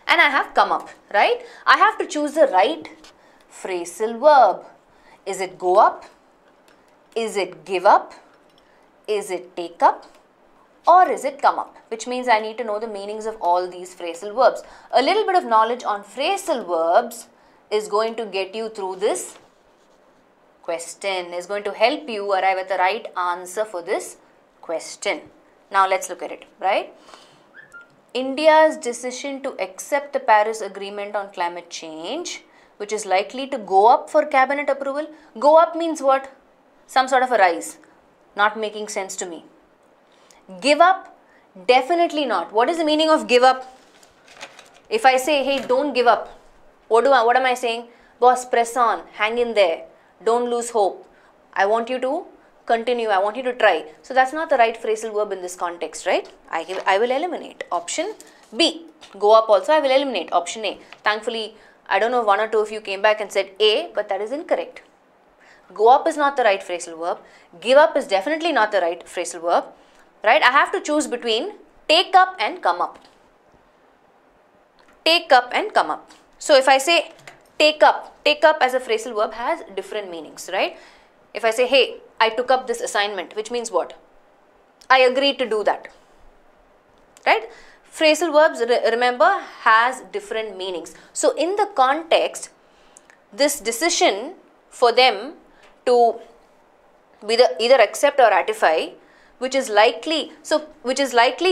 And I have come up, right? I have to choose the right phrasal verb. Is it go up? Is it give up? Is it take up? Or is it come up? Which means I need to know the meanings of all these phrasal verbs. A little bit of knowledge on phrasal verbs is going to get you through this question, is going to help you arrive at the right answer for this question. Now let's look at it, right? India's decision to accept the Paris Agreement on climate change, which is likely to go up for cabinet approval. Go up means what? Some sort of a rise. Not making sense to me. Give up? Definitely not. What is the meaning of give up? If I say, hey, don't give up, what am I saying? Boss, press on, hang in there, don't lose hope. I want you to continue, I want you to try. So that's not the right phrasal verb in this context, right? I will eliminate. Option B. Go up also I will eliminate. Option A. Thankfully, I don't know, one or two of you came back and said A, but that is incorrect. Go up is not the right phrasal verb. Give up is definitely not the right phrasal verb, right? I have to choose between take up and come up. Take up and come up. So if I say take up as a phrasal verb has different meanings, right? If I say, hey, I took up this assignment, which means what? I agreed to do that, right? Phrasal verbs, remember, has different meanings. So in the context, this decision for them to either accept or ratify, which is likely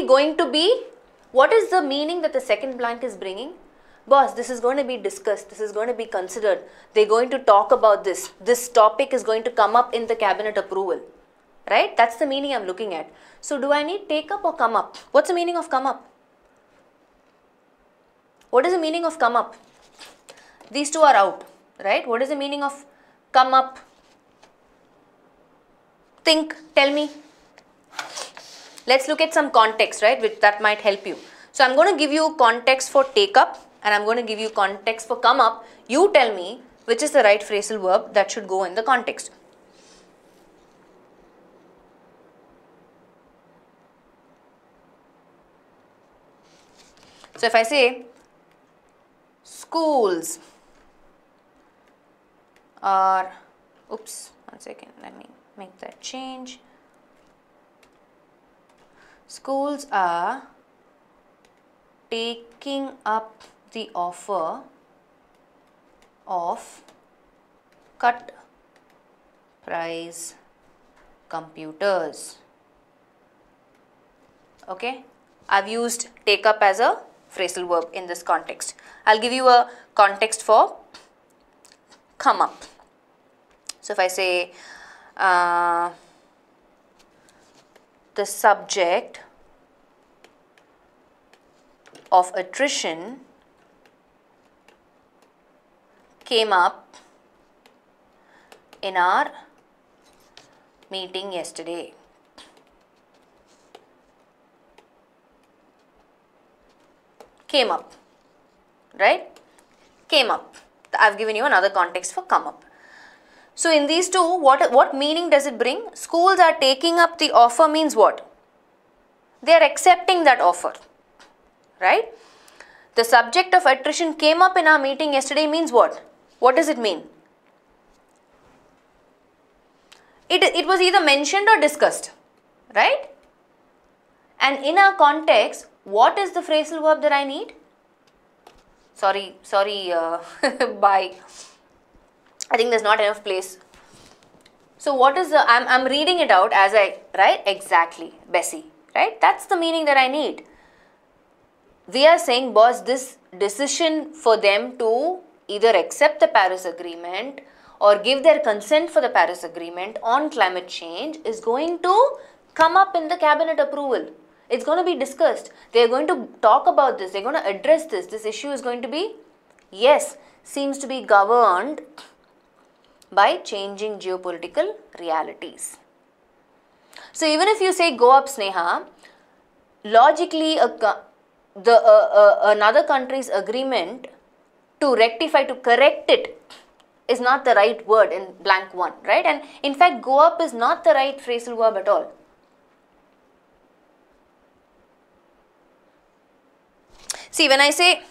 going to be, what is the meaning that the second blank is bringing? Boss, this is going to be discussed, this is going to be considered, they're going to talk about this, this topic is going to come up in the cabinet approval, right? That's the meaning I'm looking at. So do I need take up or come up? What's the meaning of come up? What is the meaning of come up? These two are out, right? What is the meaning of come up? Think, tell me. Let's look at some context, right, which that might help you. So I'm going to give you context for take up and I'm going to give you context for come up. You tell me which is the right phrasal verb that should go in the context. So if I say schools are, oops, one second, let me make that change. Schools are taking up the offer of cut price computers. Okay, I've used take up as a phrasal verb in this context. I'll give you a context for come up. So if I say the subject of attrition came up in our meeting yesterday. Came up, right? Came up. I've given you another context for come up. So in these two, what meaning does it bring? Schools are taking up the offer means what? They are accepting that offer, right? The subject of attrition came up in our meeting yesterday means what? What does it mean? It was either mentioned or discussed, right? And in our context, what is the phrasal verb that I need? Sorry, bye. I think there's not enough place. So what is the, I'm reading it out as I, right? Exactly, Bessie, right? That's the meaning that I need. We are saying, boss, this decision for them to either accept the Paris Agreement or give their consent for the Paris Agreement on climate change is going to come up in the cabinet approval. It's going to be discussed. They're going to talk about this. They're going to address this. This issue is going to be, yes, seems to be governed by changing geopolitical realities. So even if you say go up, Sneha, logically another country's agreement to rectify, to correct it is not the right word in blank one, right? And in fact, go up is not the right phrasal verb at all. See, when I say,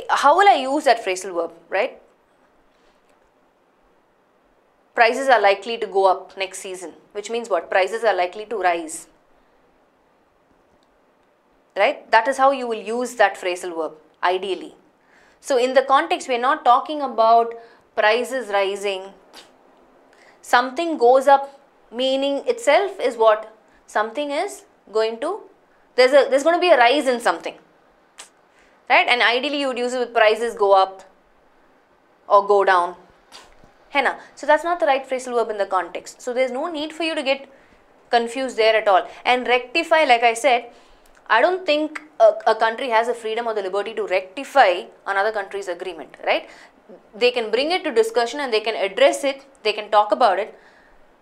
how will I use that phrasal verb, right? Prices are likely to go up next season, which means what? Prices are likely to rise, right? That is how you will use that phrasal verb, ideally. So in the context, we are not talking about prices rising. Something goes up, meaning itself is what? Something is going to, there's going to be a rise in something, right? And ideally you would use it with prices go up or go down. Henna. So that's not the right phrasal verb in the context. So there's no need for you to get confused there at all. And rectify, like I said, I don't think a country has the freedom or the liberty to rectify another country's agreement, right? They can bring it to discussion and they can address it, they can talk about it,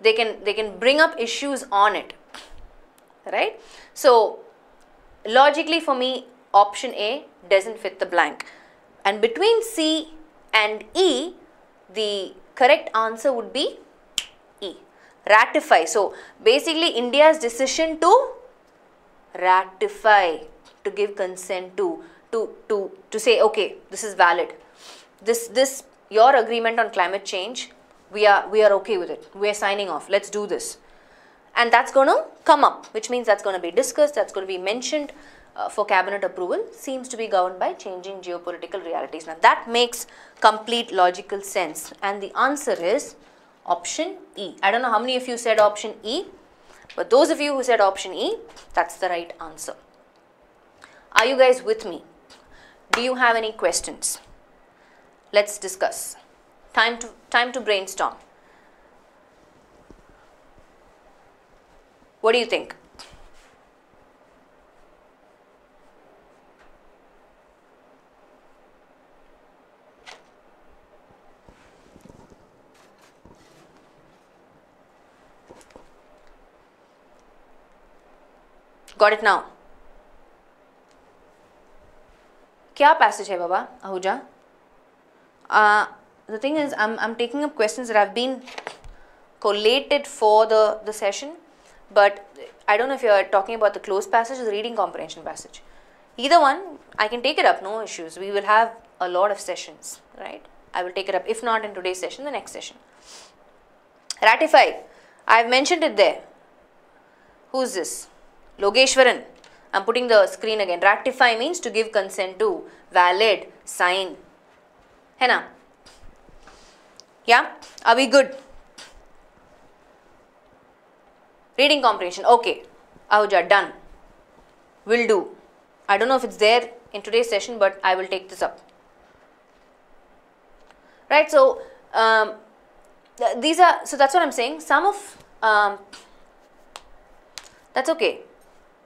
they can bring up issues on it, right? So logically for me, option A doesn't fit the blank. And between C and E, the correct answer would be E, ratify. So basically India's decision to ratify, to give consent to say, okay, this is valid. This your agreement on climate change, we are okay with it. We are signing off. Let's do this. And that's going to come up, which means that's going to be discussed, that's going to be mentioned for cabinet approval, seems to be governed by changing geopolitical realities. Now that makes complete logical sense, and the answer is option E. I don't know how many of you said option E, but those of you who said option E, that's the right answer. Are you guys with me? Do you have any questions? Let's discuss. Time to brainstorm. What do you think? Got it now? क्या passage है बाबा Ahuja? The thing is, I'm taking up questions that have been collated for the session, but I don't know if you're talking about the closed passage or the reading comprehension passage. Either one, I can take it up, no issues. We will have a lot of sessions, right? I will take it up, if not in today's session, the next session. Ratify. I've mentioned it there. Who's this? Logeshwaran. I'm putting the screen again. Ratify means to give consent to, valid, sign. Hai na? Yeah? Are we good? Reading comprehension. Okay. Ahuja, done. Will do. I don't know if it's there in today's session, but I will take this up. Right? So, so that's what I'm saying. Some of, that's okay.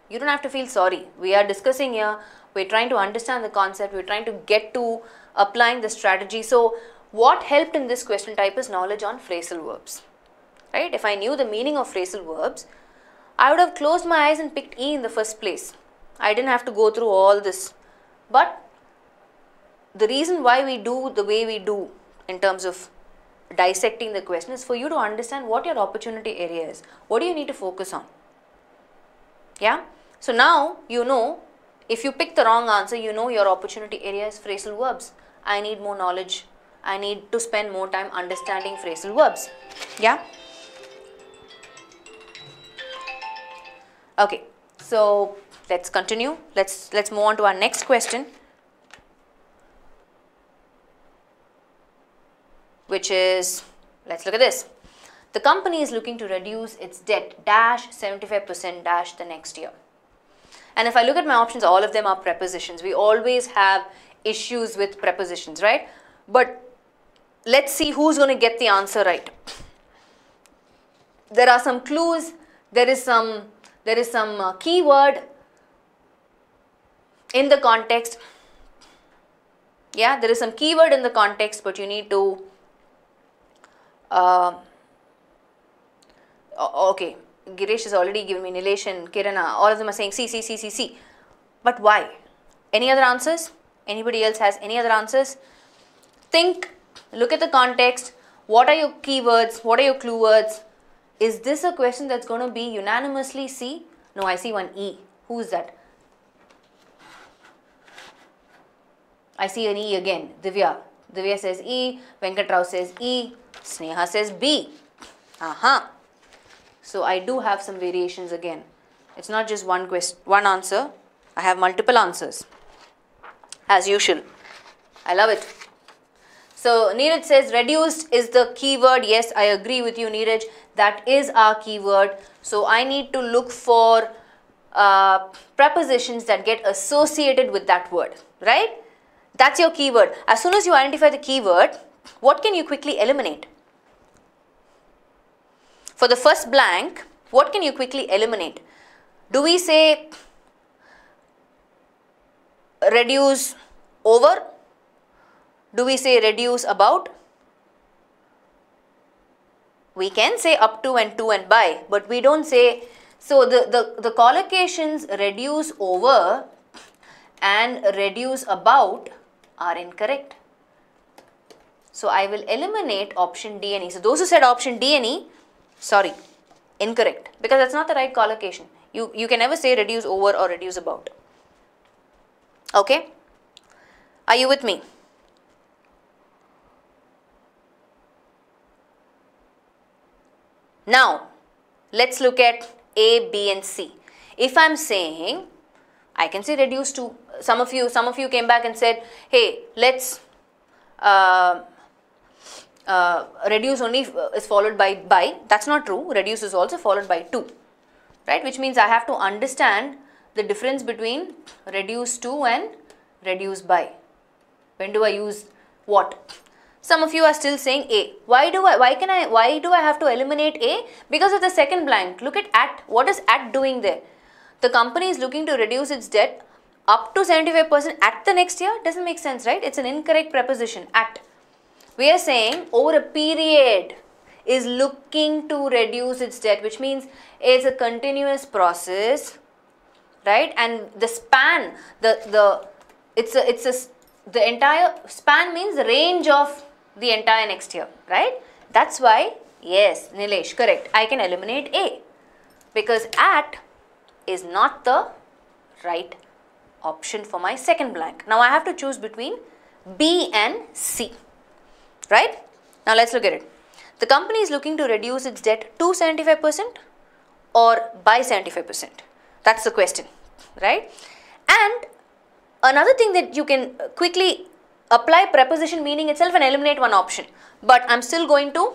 You don't have to feel sorry. We are discussing here. We're trying to understand the concept. We're trying to get to applying the strategy. So what helped in this question type is knowledge on phrasal verbs. Right? If I knew the meaning of phrasal verbs, I would have closed my eyes and picked E in the first place. I didn't have to go through all this. But the reason why we do the way we do in terms of dissecting the question is for you to understand what your opportunity area is. What do you need to focus on? Yeah? So now you know, if you pick the wrong answer, you know your opportunity area is phrasal verbs. I need more knowledge. I need to spend more time understanding phrasal verbs. Yeah? Okay. So let's continue. Let's move on to our next question, which is, let's look at this. The company is looking to reduce its debt dash 75% dash the next year. And if I look at my options, all of them are prepositions. We always have issues with prepositions, right? But let's see who's going to get the answer right. There are some clues. There is some keyword in the context. Yeah, there is some keyword in the context, but you need to okay, Girish has already given me, Nilesh and Kirana, all of them are saying C. But why? Any other answers? Anybody else has any other answers? Think, look at the context. What are your keywords? What are your clue words? Is this a question that's going to be unanimously C? No, I see one E. Who is that? I see an E again. Divya. Divya says E. Venkatrao says E. Sneha says B. Aha. So I do have some variations again. It's not just one answer. I have multiple answers, as usual. I love it. So Neeraj says reduced is the keyword. Yes, I agree with you, Neeraj. That is our keyword. So I need to look for prepositions that get associated with that word, right? That's your keyword. As soon as you identify the keyword, what can you quickly eliminate? For the first blank, what can you quickly eliminate? Do we say reduce over? Do we say reduce about? We can say up to and to and by, but we don't say. So the collocations reduce over and reduce about are incorrect. So I will eliminate option D and E. So those who said option D and E, sorry, incorrect, because that's not the right collocation. You can never say reduce over or reduce about. Okay? Are you with me? Now, let's look at A, B and C. If I'm saying, I can say reduce to, some of you came back and said, hey, let's reduce only is followed by. That's not true. Reduce is also followed by to, right? Which means I have to understand the difference between reduce to and reduce by. When do I use what? Some of you are still saying A. Why do I have to eliminate A? Because of the second blank. Look at. What is at doing there? The company is looking to reduce its debt up to 75% at the next year. Doesn't make sense, right? It's an incorrect preposition, at. We are saying over a period is looking to reduce its debt, which means it's a continuous process, right? And the span, the entire span means the range of the entire next year, right? That's why, yes, Nilesh, correct. I can eliminate A because at is not the right option for my second blank. Now I have to choose between B and C, right? Now let's look at it. The company is looking to reduce its debt to 75% or by 75%. That's the question, right? And another thing that you can quickly apply preposition meaning itself and eliminate one option. But I'm still going to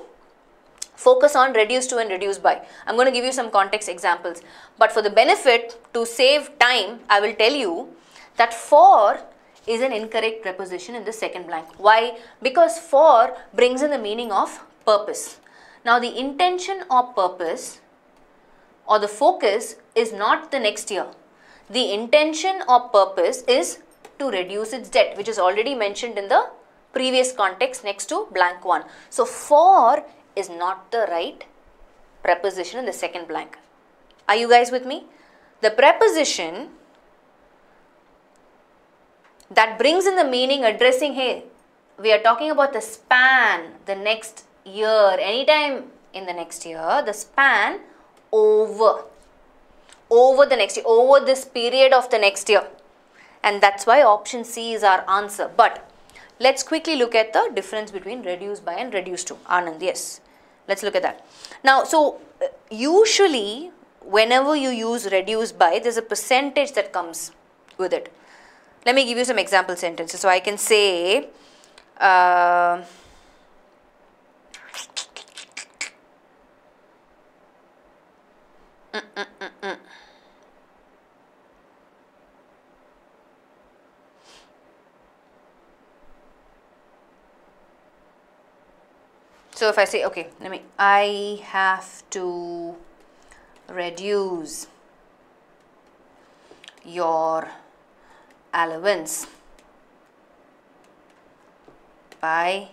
focus on reduce to and reduce by. I'm going to give you some context examples. But for the benefit to save time, I will tell you that for is an incorrect preposition in the second blank. Why? Because for brings in the meaning of purpose. Now the intention or purpose or the focus is not the next year. The intention or purpose is to reduce its debt, which is already mentioned in the previous context next to blank one. So for is not the right preposition in the second blank. Are you guys with me? The preposition that brings in the meaning addressing, hey, we are talking about the span, the next year, anytime in the next year, the span over the next year, over this period of the next year. And that's why option C is our answer. But let's quickly look at the difference between reduce by and reduce to. Anand, yes. Let's look at that. Now, so usually whenever you use reduce by, there's a percentage that comes with it. Let me give you some example sentences. So I can say, so if I say, okay, I have to reduce your allowance by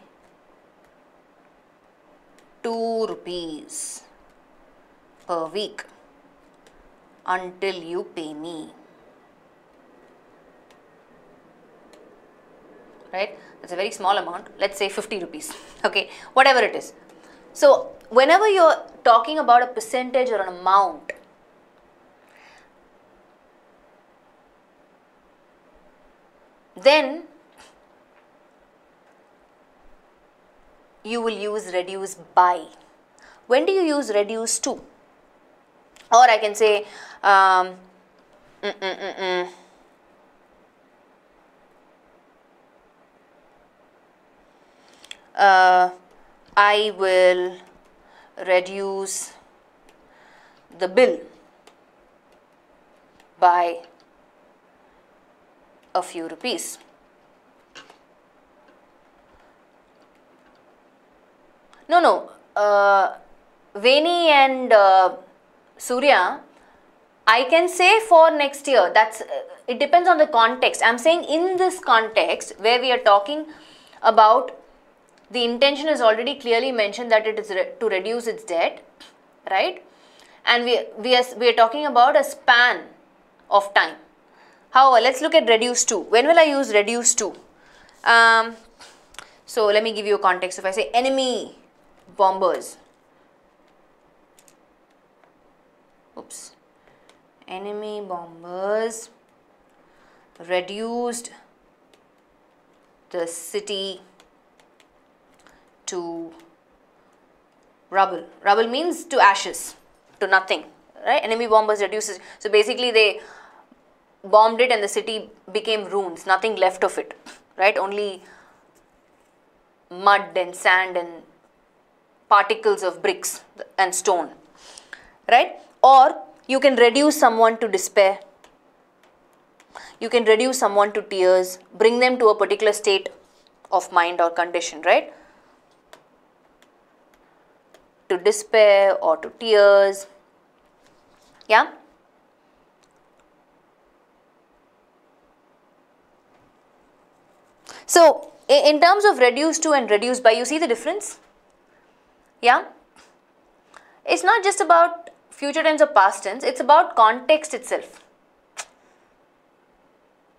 2 rupees per week until you pay me. Right? That's a very small amount. Let's say 50 rupees. Okay, whatever it is. So whenever you're talking about a percentage or an amount, then you will use reduce by. When do you use reduce to? Or I can say, I will reduce the bill by a few rupees. No. Veni and Surya, I can say for next year. That's It depends on the context. I'm saying in this context where we are talking about, the intention is already clearly mentioned that it is to reduce its debt, right? And we are talking about a span of time. However, let's look at reduce to. When will I use reduce to? So let me give you a context. If I say enemy bombers, enemy bombers reduced the city to rubble. Rubble means to ashes, to nothing, right? Enemy bombers reduces. So basically they bombed it and the city became ruins, nothing left of it, right? Only mud and sand and particles of bricks and stone, right? Or you can reduce someone to despair. You can reduce someone to tears, bring them to a particular state of mind or condition, right? To despair or to tears. Yeah? So, in terms of reduce to and reduce by, you see the difference? Yeah? It's not just about future tense or past tense, it's about context itself.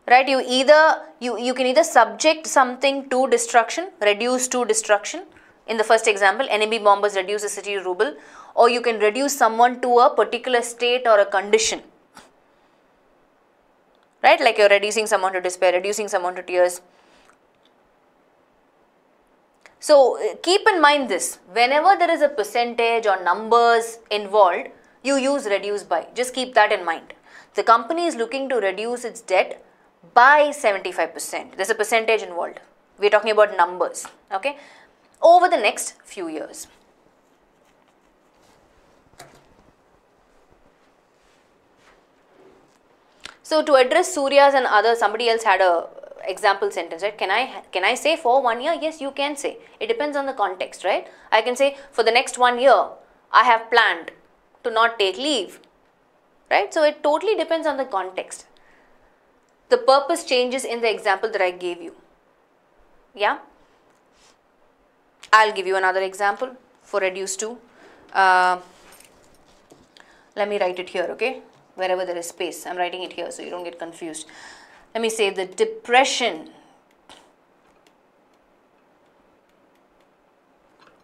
Right? You can either subject something to destruction, reduce to destruction. In the first example, enemy bombers reduce the city to rubble, or you can reduce someone to a particular state or a condition. Right? Like you're reducing someone to despair, reducing someone to tears. So keep in mind this, whenever there is a percentage or numbers involved, you use reduce by. Just keep that in mind. The company is looking to reduce its debt by 75%. There's a percentage involved. We're talking about numbers, okay, over the next few years. So to address Surya's and others, somebody else had a example sentence, right? Can I say for 1 year? Yes, you can say. It depends on the context, right? I can say for the next 1 year, I have planned to not take leave, right? So it totally depends on the context. The purpose changes in the example that I gave you. Yeah? I'll give you another example for reduce to. Let me write it here, okay? Wherever there is space, I'm writing it here so you don't get confused. Let me say the depression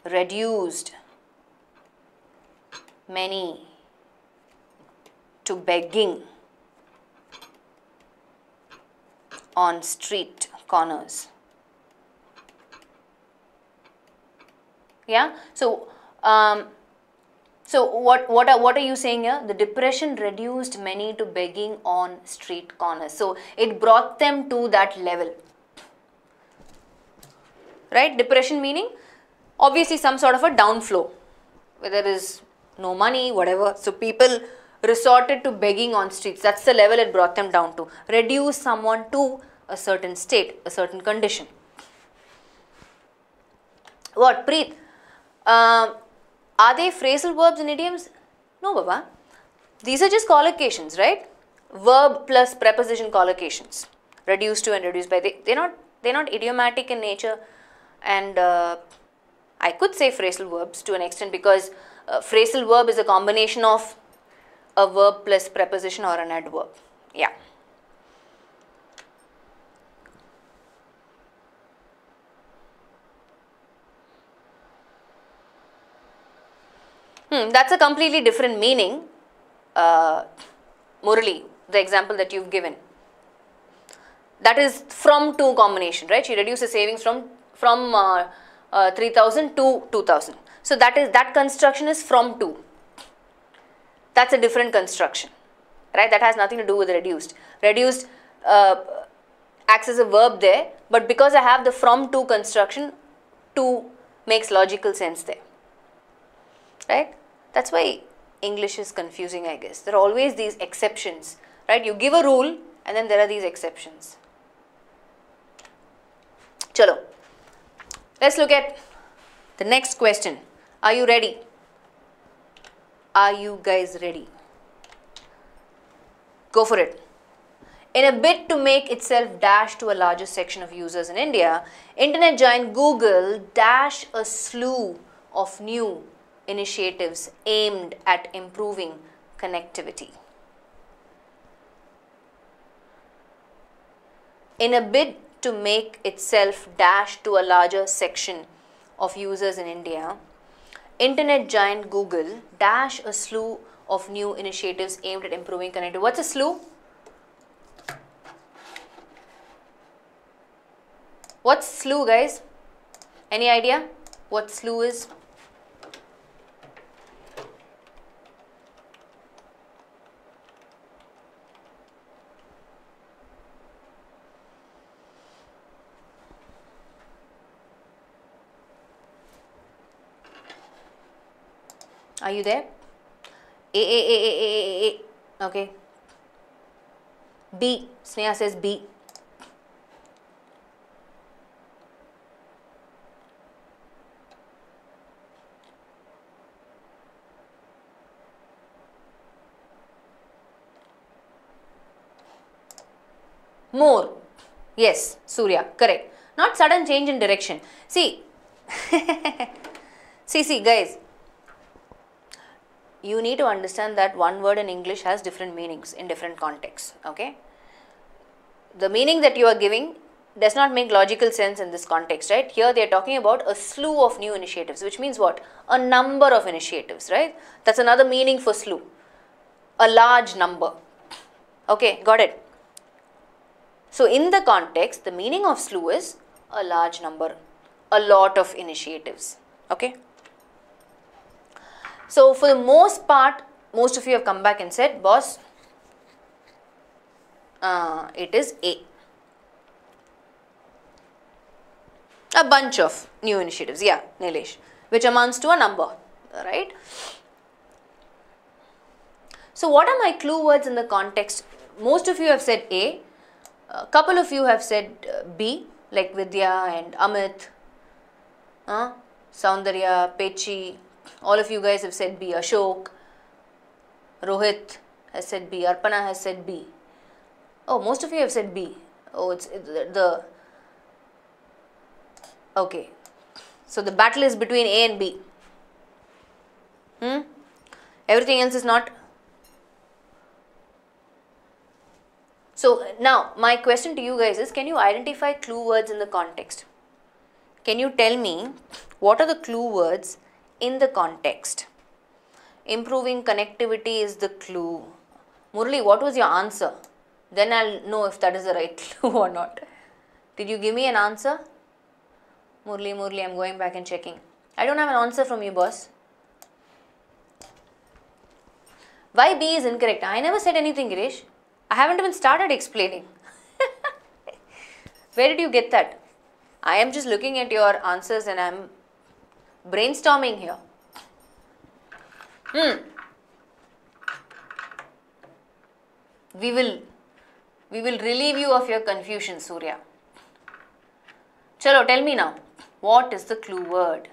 reduced many to begging on street corners. Yeah. So what are you saying here? The depression reduced many to begging on street corners. So it brought them to that level. Right? Depression meaning obviously some sort of a downflow, where there is no money, whatever. So people resorted to begging on streets. That's the level it brought them down to. Reduce someone to a certain state, a certain condition. What, Preet? Are they phrasal verbs and idioms? No, Baba. These are just collocations, right? Verb plus preposition collocations. Reduced to and reduced by. They're not idiomatic in nature, and I could say phrasal verbs to an extent, because phrasal verb is a combination of a verb plus preposition or an adverb. Yeah. That's a completely different meaning, Murali, the example that you've given. That is from to combination, right? She reduced the savings from 3,000 to 2,000. So that construction is from to. That's a different construction, right? That has nothing to do with reduced. Reduced acts as a verb there, but because I have the from to construction, to makes logical sense there, right? That's why English is confusing, I guess. There are always these exceptions, right? You give a rule and then there are these exceptions. Chalo. Let's look at the next question. Are you ready? Are you guys ready? Go for it. In a bid to make itself dash to a larger section of users in India, internet giant Google dash a slew of new initiatives aimed at improving connectivity. In a bid to make itself dash to a larger section of users in India, internet giant Google dash a slew of new initiatives aimed at improving connectivity. What's a slew? What's slew, guys? Any idea what slew is? Are you there? A. Okay. B. Sneha says B. More. Yes, Surya, correct. Not sudden change in direction. See, see guys, you need to understand that one word in English has different meanings in different contexts, okay? The meaning that you are giving does not make logical sense in this context, right? Here they are talking about a slew of new initiatives, which means what? A number of initiatives, right? That's another meaning for slew. A large number. Okay, got it. So in the context, the meaning of slew is a large number, a lot of initiatives, okay? So for the most part, most of you have come back and said, boss, it is A. A bunch of new initiatives, yeah, Nilesh, which amounts to a number, right? So what are my clue words in the context? Most of you have said A. A couple of you have said B, like Vidya and Amit, Soundarya, Pechi. All of you guys have said B. Ashok, Rohit has said B. Arpana has said B. Oh, most of you have said B. Oh, it's the okay. So the battle is between A and B. Everything else is not. So now my question to you guys is, can you identify clue words in the context? Can you tell me what are the clue words in the context? Improving connectivity is the clue. Murli, what was your answer? Then I'll know if that is the right clue or not. Did you give me an answer? Murli, I'm going back and checking. I don't have an answer from you, boss. Why B is incorrect? I never said anything, Girish. I haven't even started explaining. Where did you get that? I am just looking at your answers and I am brainstorming here. We will relieve you of your confusion, Surya. Chalo, tell me now. What is the clue word?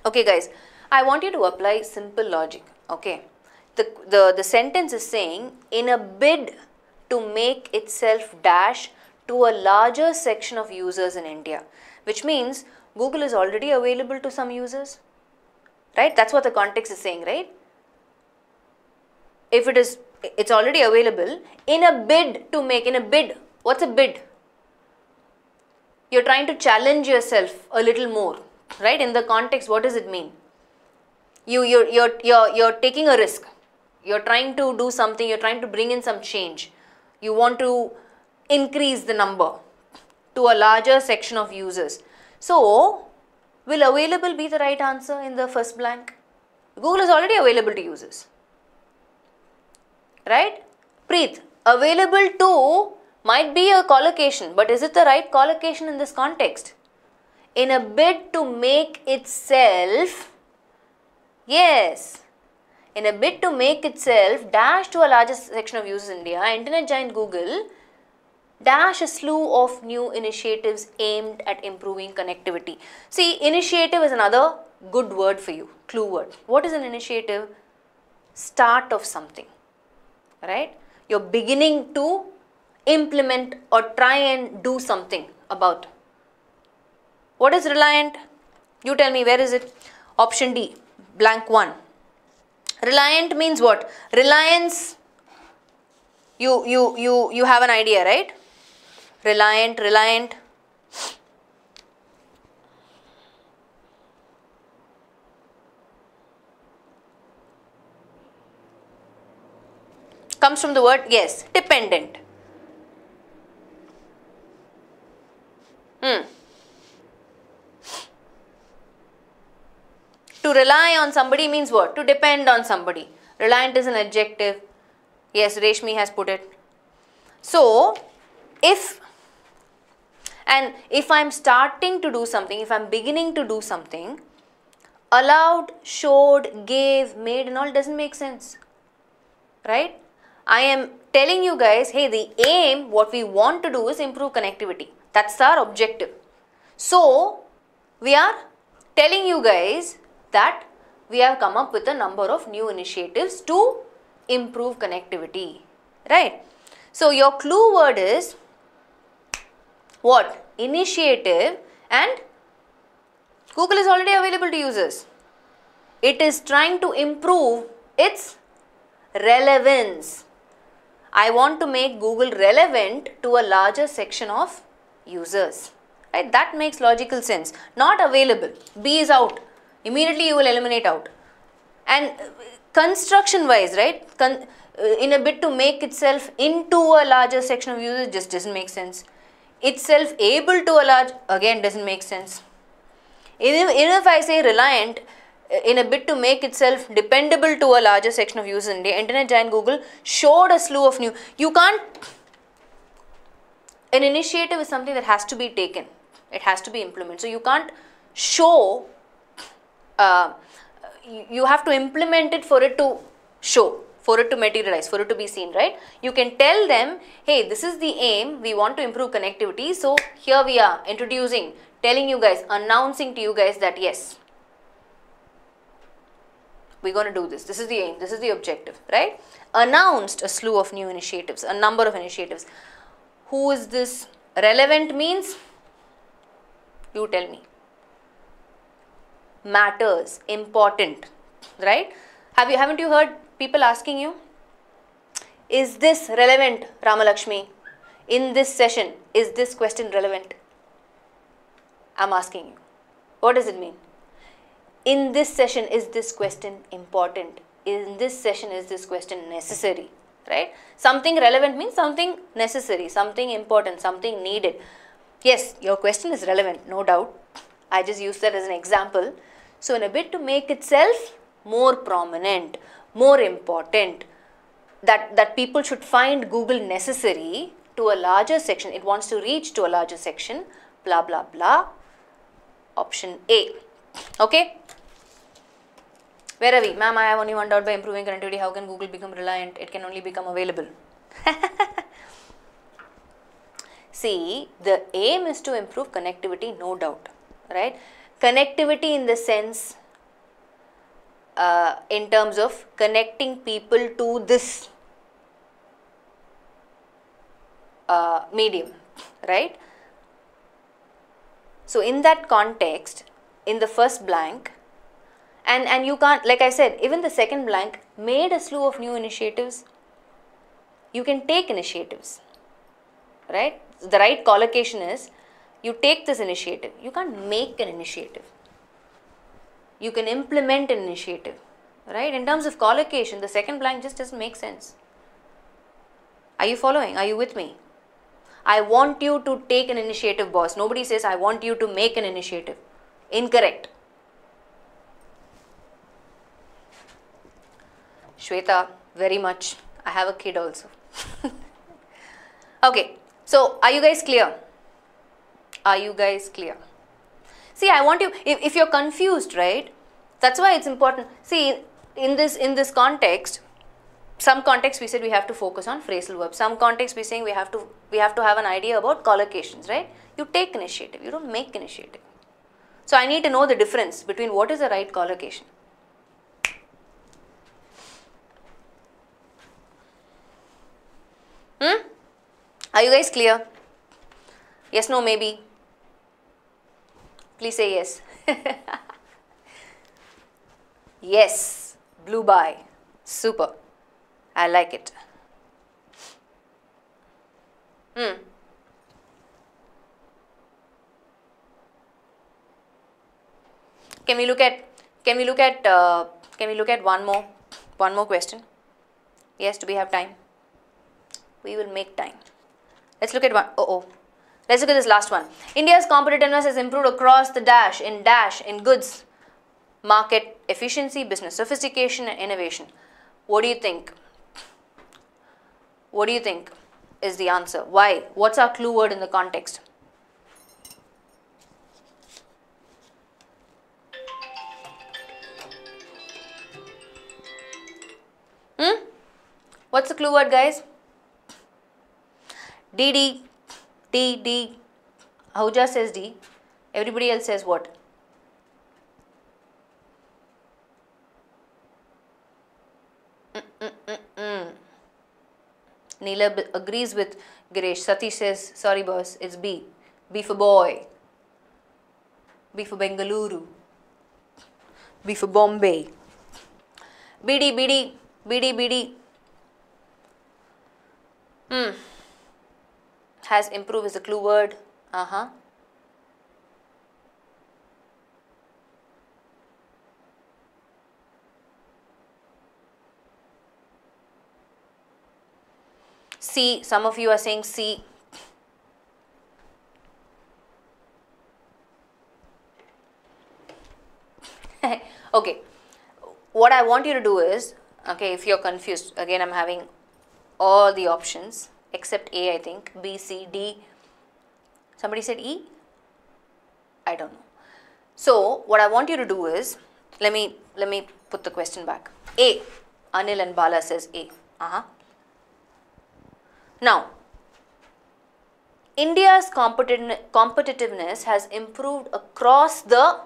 Okay guys, I want you to apply simple logic, okay. The sentence is saying, in a bid to make itself dash to a larger section of users in India, which means Google is already available to some users, right? That's what the context is saying, right? If it's already available, in a bid to make, in a bid, what's a bid? You're trying to challenge yourself a little more. Right? In the context, what does it mean? You're taking a risk. You're trying to do something. You're trying to bring in some change. You want to increase the number to a larger section of users. So, will available be the right answer in the first blank? Google is already available to users. Right? Preet, available to might be a collocation, but is it the right collocation in this context? In a bid to make itself, yes, in a bid to make itself dash to a larger section of users in India, internet giant Google dash a slew of new initiatives aimed at improving connectivity. See, initiative is another good word for you, clue word. What is an initiative? Start of something, right? You're beginning to implement or try and do something about. What is reliant? You tell me, where is it? Option D, blank 1. Reliant means what? Reliance, you have an idea, right? Reliant. Comes from the word, yes, dependent. To rely on somebody means what? To depend on somebody. Reliant is an adjective. Yes, Reshmi has put it. So, if I'm starting to do something, if I'm beginning to do something, allowed, showed, gave, made and all doesn't make sense. Right? I am telling you guys, hey, the aim, what we want to do is improve connectivity. That's our objective. So, we are telling you guys that we have come up with a number of new initiatives to improve connectivity. Right? So, your clue word is what? Initiative, and Google is already available to users. It is trying to improve its relevance. I want to make Google relevant to a larger section of users. Right? That makes logical sense. Not available. B is out. Immediately you will eliminate out. And construction wise, right? In a bit to make itself into a larger section of users just doesn't make sense. Itself able to a large, again doesn't make sense. Even if I say reliant, in a bit to make itself dependable to a larger section of users, the internet giant Google showed a slew of new. You can't. An initiative is something that has to be taken. It has to be implemented. So you can't show. You have to implement it for it to show, for it to materialize, for it to be seen, right? You can tell them, hey, this is the aim. We want to improve connectivity. So here we are introducing, telling you guys, announcing to you guys that yes, we're going to do this. This is the aim. This is the objective, right? Announced a slew of new initiatives, a number of initiatives. Who is this? Relevant means, you tell me. Matters, important, right? Haven't you heard people asking you, is this relevant, Ramalakshmi? In this session, is this question relevant? I'm asking you. What does it mean? In this session, is this question important? In this session, is this question necessary? Right? Something relevant means something necessary, something important, something needed. Yes, your question is relevant, no doubt. I just used that as an example. So, in a bit to make itself more prominent, more important, that people should find Google necessary to a larger section, it wants to reach to a larger section, blah, blah, blah. Option A. Okay? Where are we? Ma'am, I have only one doubt. By improving connectivity, how can Google become reliant? It can only become available. See, the aim is to improve connectivity, no doubt, right? Connectivity in the sense, in terms of connecting people to this medium, right? So, in that context, in the first blank, and you can't, like I said, even the second blank made a slew of new initiatives. You can take initiatives, right? The right collocation is, you take this initiative. You can't make an initiative. You can implement an initiative, right? In terms of collocation, the second blank just doesn't make sense. Are you following? Are you with me? I want you to take an initiative, boss. Nobody says, I want you to make an initiative. Incorrect. Shweta, very much. I have a kid also. Okay. So, are you guys clear? Are you guys clear? See, I want you, if you're confused, right? That's why it's important. See, in this context, some context we said we have to focus on phrasal verbs. Some context we saying we have to have an idea about collocations, right? You take initiative, you don't make initiative. So I need to know the difference between what is the right collocation. Are you guys clear? Yes, no, maybe. Please say yes. Yes, blew by. Super. I like it. Can we look at one more question? Yes, do we have time? We will make time. Let's look at one. Let's look at this last one. India's competitiveness has improved across the dash in goods, market efficiency, business sophistication and innovation. What do you think? What do you think is the answer? Why? What's our clue word in the context? What's the clue word, guys? D. Ahuja says D. Everybody else says what? Neela agrees with Girish. Satish says, sorry boss, it's B. B for boy. B for Bengaluru. B for Bombay. BD. Has improved is a clue word. C. Some of you are saying C. Okay. What I want you to do is, okay, if you're confused, again I'm having all the options except A, I think. B, C, D. Somebody said E? I don't know. So what I want you to do is, let me put the question back. A. Anil and Bala says A. Now, India's competitiveness has improved across the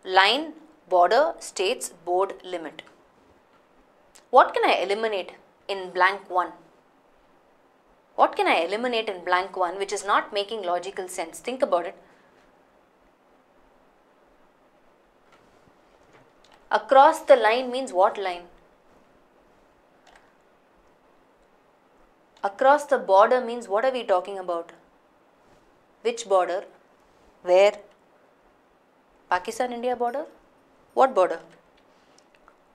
line, border, states, board, limit. What can I eliminate in blank 1? What can I eliminate in blank 1 which is not making logical sense? Think about it. Across the line means what line? Across the border means what are we talking about? Which border? Where? Pakistan-India border? What border?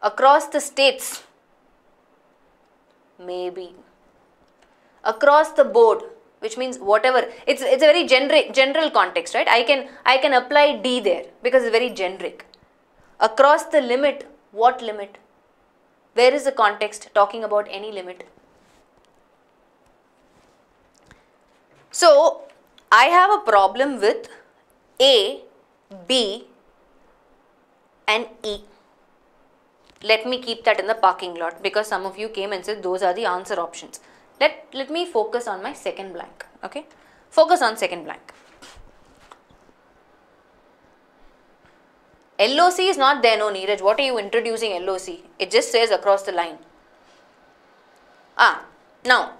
Across the states? Maybe. Across the board, which means whatever. It's a very general context, right? I can apply D there because it's very generic. Across the limit, what limit? Where is the context talking about any limit? So, I have a problem with A, B and E. Let me keep that in the parking lot because some of you came and said those are the answer options. Let me focus on my second blank, okay? Focus on second blank. LOC is not there, no Neeraj. What are you introducing LOC? It just says across the line. Now,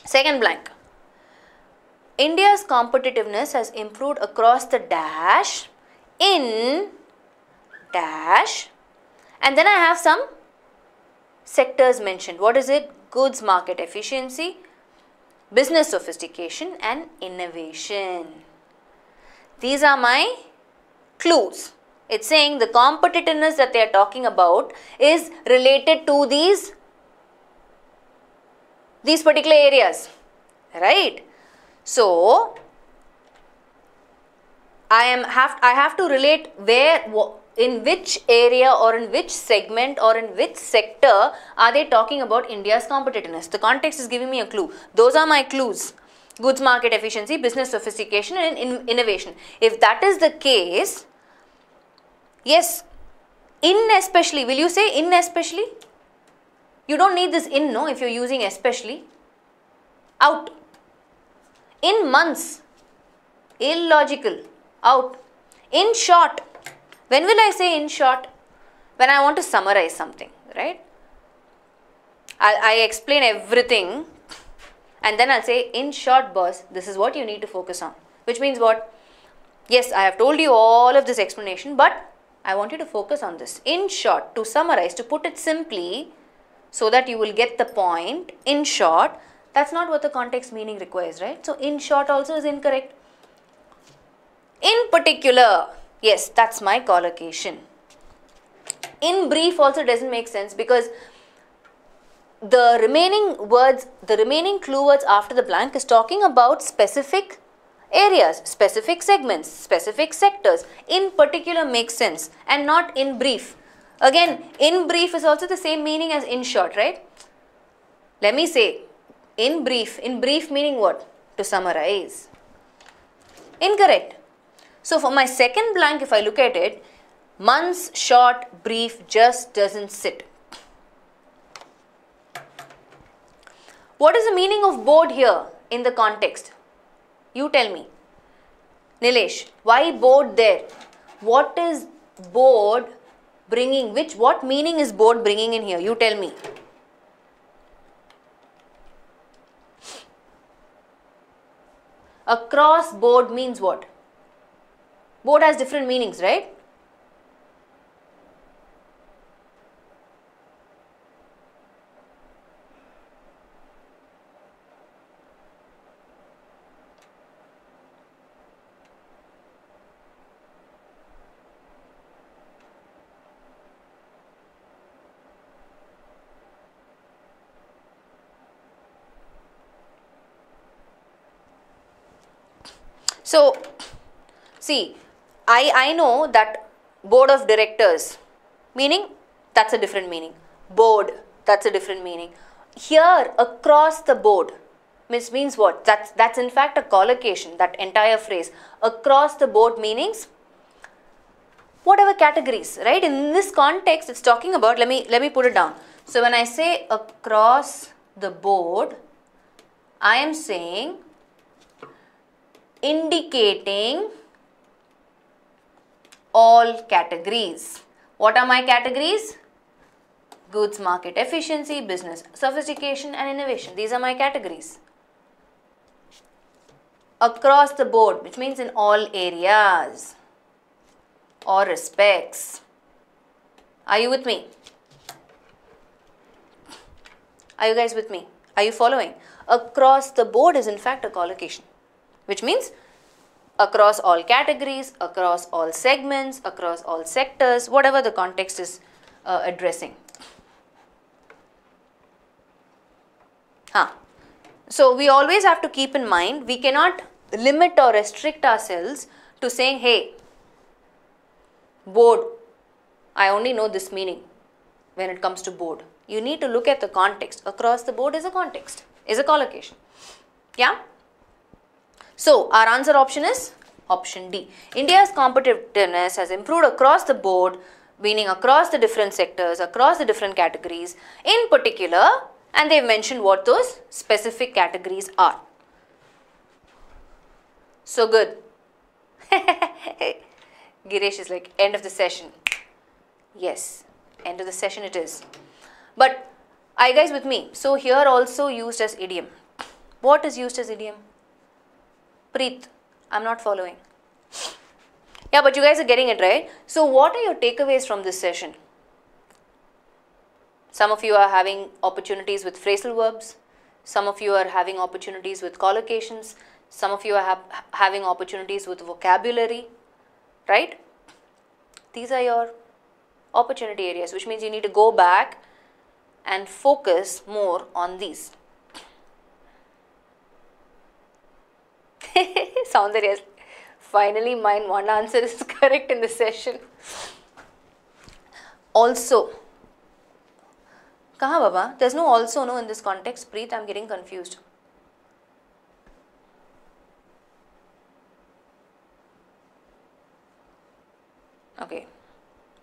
second blank. India's competitiveness has improved across the dash in dash, and then I have some sectors mentioned. What is it? Goods market efficiency, business sophistication and innovation. These are my clues. It's saying the competitiveness that they are talking about is related to these particular areas, right? So, I have to relate where, in which area or in which segment or in which sector are they talking about India's competitiveness. The context is giving me a clue. Those are my clues. Goods market efficiency, business sophistication and innovation. If that is the case, yes, in especially, will you say in especially? You don't need this in, no, if you're using especially. Out. In months. Illogical. Out. In short. When will I say in short? When I want to summarize something, right? I explain everything and then I'll say, in short, boss, this is what you need to focus on. Which means what? Yes, I have told you all of this explanation, but I want you to focus on this. In short, to summarize, to put it simply, so that you will get the point. In short, that's not what the context meaning requires, right? So, in short also is incorrect. In particular, yes, that's my collocation. In brief also doesn't make sense because the remaining words, the remaining clue words after the blank is talking about specific areas, specific segments, specific sectors. In particular makes sense and not in brief. Again, in brief is also the same meaning as in short, right? Let me say, in brief meaning what? To summarize. Incorrect. So for my second blank, if I look at it, months, short, brief just doesn't sit. What is the meaning of board here in the context? You tell me. Nilesh, why board there? What is board bringing? What meaning is board bringing in here? You tell me. Across board means what? Board has different meanings, right? So, see, I know that board of directors, meaning that's a different meaning. Board, that's a different meaning. Here, across the board, means what? That's in fact a collocation, that entire phrase. Across the board meanings, whatever categories, right? In this context, it's talking about, let me put it down. So, when I say across the board, I am saying indicating all categories. What are my categories? Goods market efficiency, business sophistication and innovation. These are my categories. Across the board, which means in all areas or respects. Are you with me? Are you guys with me? Are you following? Across the board is in fact a collocation, which means across all categories, across all segments, across all sectors, whatever the context is addressing. So, we always have to keep in mind, we cannot limit or restrict ourselves to saying, hey, board, I only know this meaning when it comes to board. You need to look at the context. Across the board is a context, is a collocation. Yeah? So, our answer option is option D. India's competitiveness has improved across the board, meaning across the different sectors, across the different categories, in particular, and they've mentioned what those specific categories are. So good. Giresh is like, end of the session. Yes, end of the session it is. But are you guys with me? So here also used as idiom. What is used as idiom? Preet, I'm not following. Yeah, but you guys are getting it, right? So what are your takeaways from this session? Some of you are having opportunities with phrasal verbs. Some of you are having opportunities with collocations. Some of you are having opportunities with vocabulary, right? These are your opportunity areas, which means you need to go back and focus more on these. Soundarya, finally mine one answer is correct in this session. Also, kaha baba? There's no also no in this context. Preet, I'm getting confused. Okay,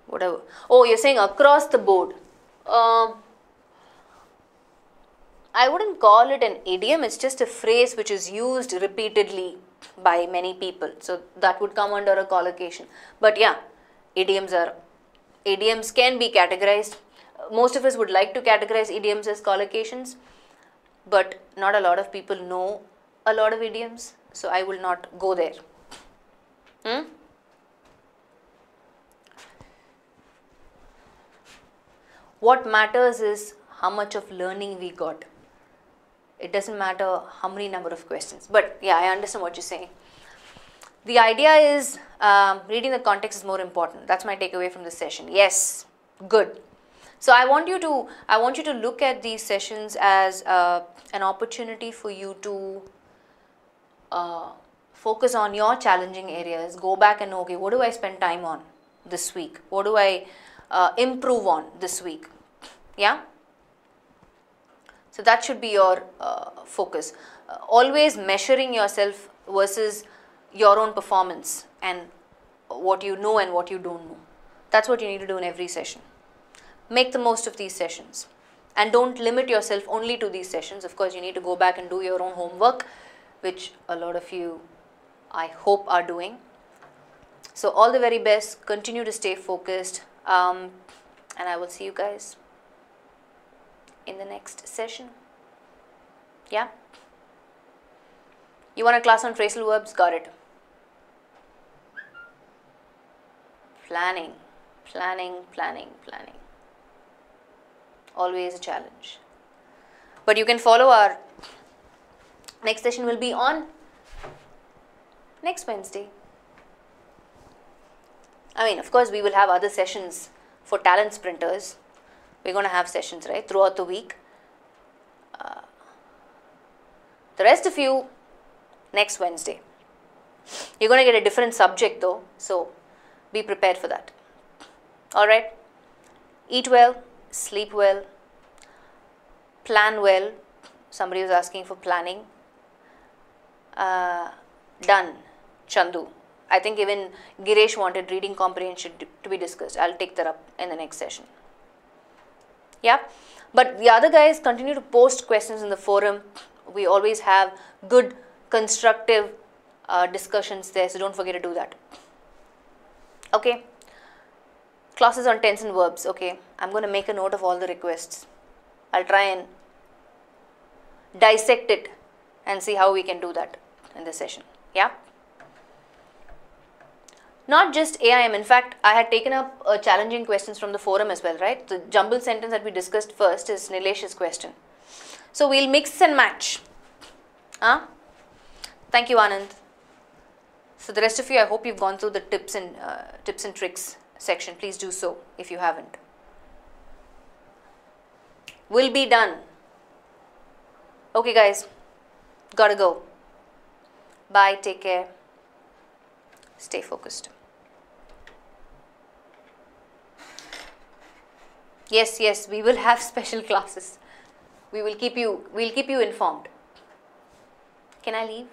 whatever. Oh, you're saying across the board. I wouldn't call it an idiom, it's just a phrase which is used repeatedly by many people. So that would come under a collocation. But yeah, idioms can be categorized. Most of us would like to categorize idioms as collocations, but not a lot of people know a lot of idioms, so I will not go there. What matters is how much of learning we got. It doesn't matter how many number of questions. But yeah, I understand what you're saying. The idea is reading the context is more important. That's my takeaway from this session. Yes, good. So I want you to look at these sessions as an opportunity for you to focus on your challenging areas. Go back and know, okay, what do I spend time on this week? What do I improve on this week? Yeah. So that should be your focus. Always measuring yourself versus your own performance and what you know and what you don't know. That's what you need to do in every session. Make the most of these sessions and don't limit yourself only to these sessions. Of course, you need to go back and do your own homework, which a lot of you, I hope, are doing. So all the very best. Continue to stay focused, and I will see you guys in the next session. Yeah? You want a class on phrasal verbs? Got it. Planning. Always a challenge. But you can follow our next session will be on next Wednesday. I mean, of course, we will have other sessions for talent sprinters. We're going to have sessions, right, throughout the week. The rest of you, next Wednesday. You're going to get a different subject though, so be prepared for that. Alright? Eat well, sleep well, plan well. Somebody was asking for planning. Done, Chandu. I think even Giresh wanted reading comprehension to be discussed. I'll take that up in the next session. Yeah, but the other guys continue to post questions in the forum. We always have good, constructive discussions there, so don't forget to do that. Okay, classes on tense and verbs. Okay, I'm going to make a note of all the requests. I'll try and dissect it and see how we can do that in this session. Yeah. Not just AIM, in fact, I had taken up challenging questions from the forum as well, right? The jumble sentence that we discussed first is Nilesh's question. So we'll mix and match. Thank you, Anand. So the rest of you, I hope you've gone through the tips and tricks section. Please do so if you haven't. Will be done. Okay, guys, gotta go. Bye, take care. Stay focused. Yes, we will have special classes. We'll keep you informed. Can I leave?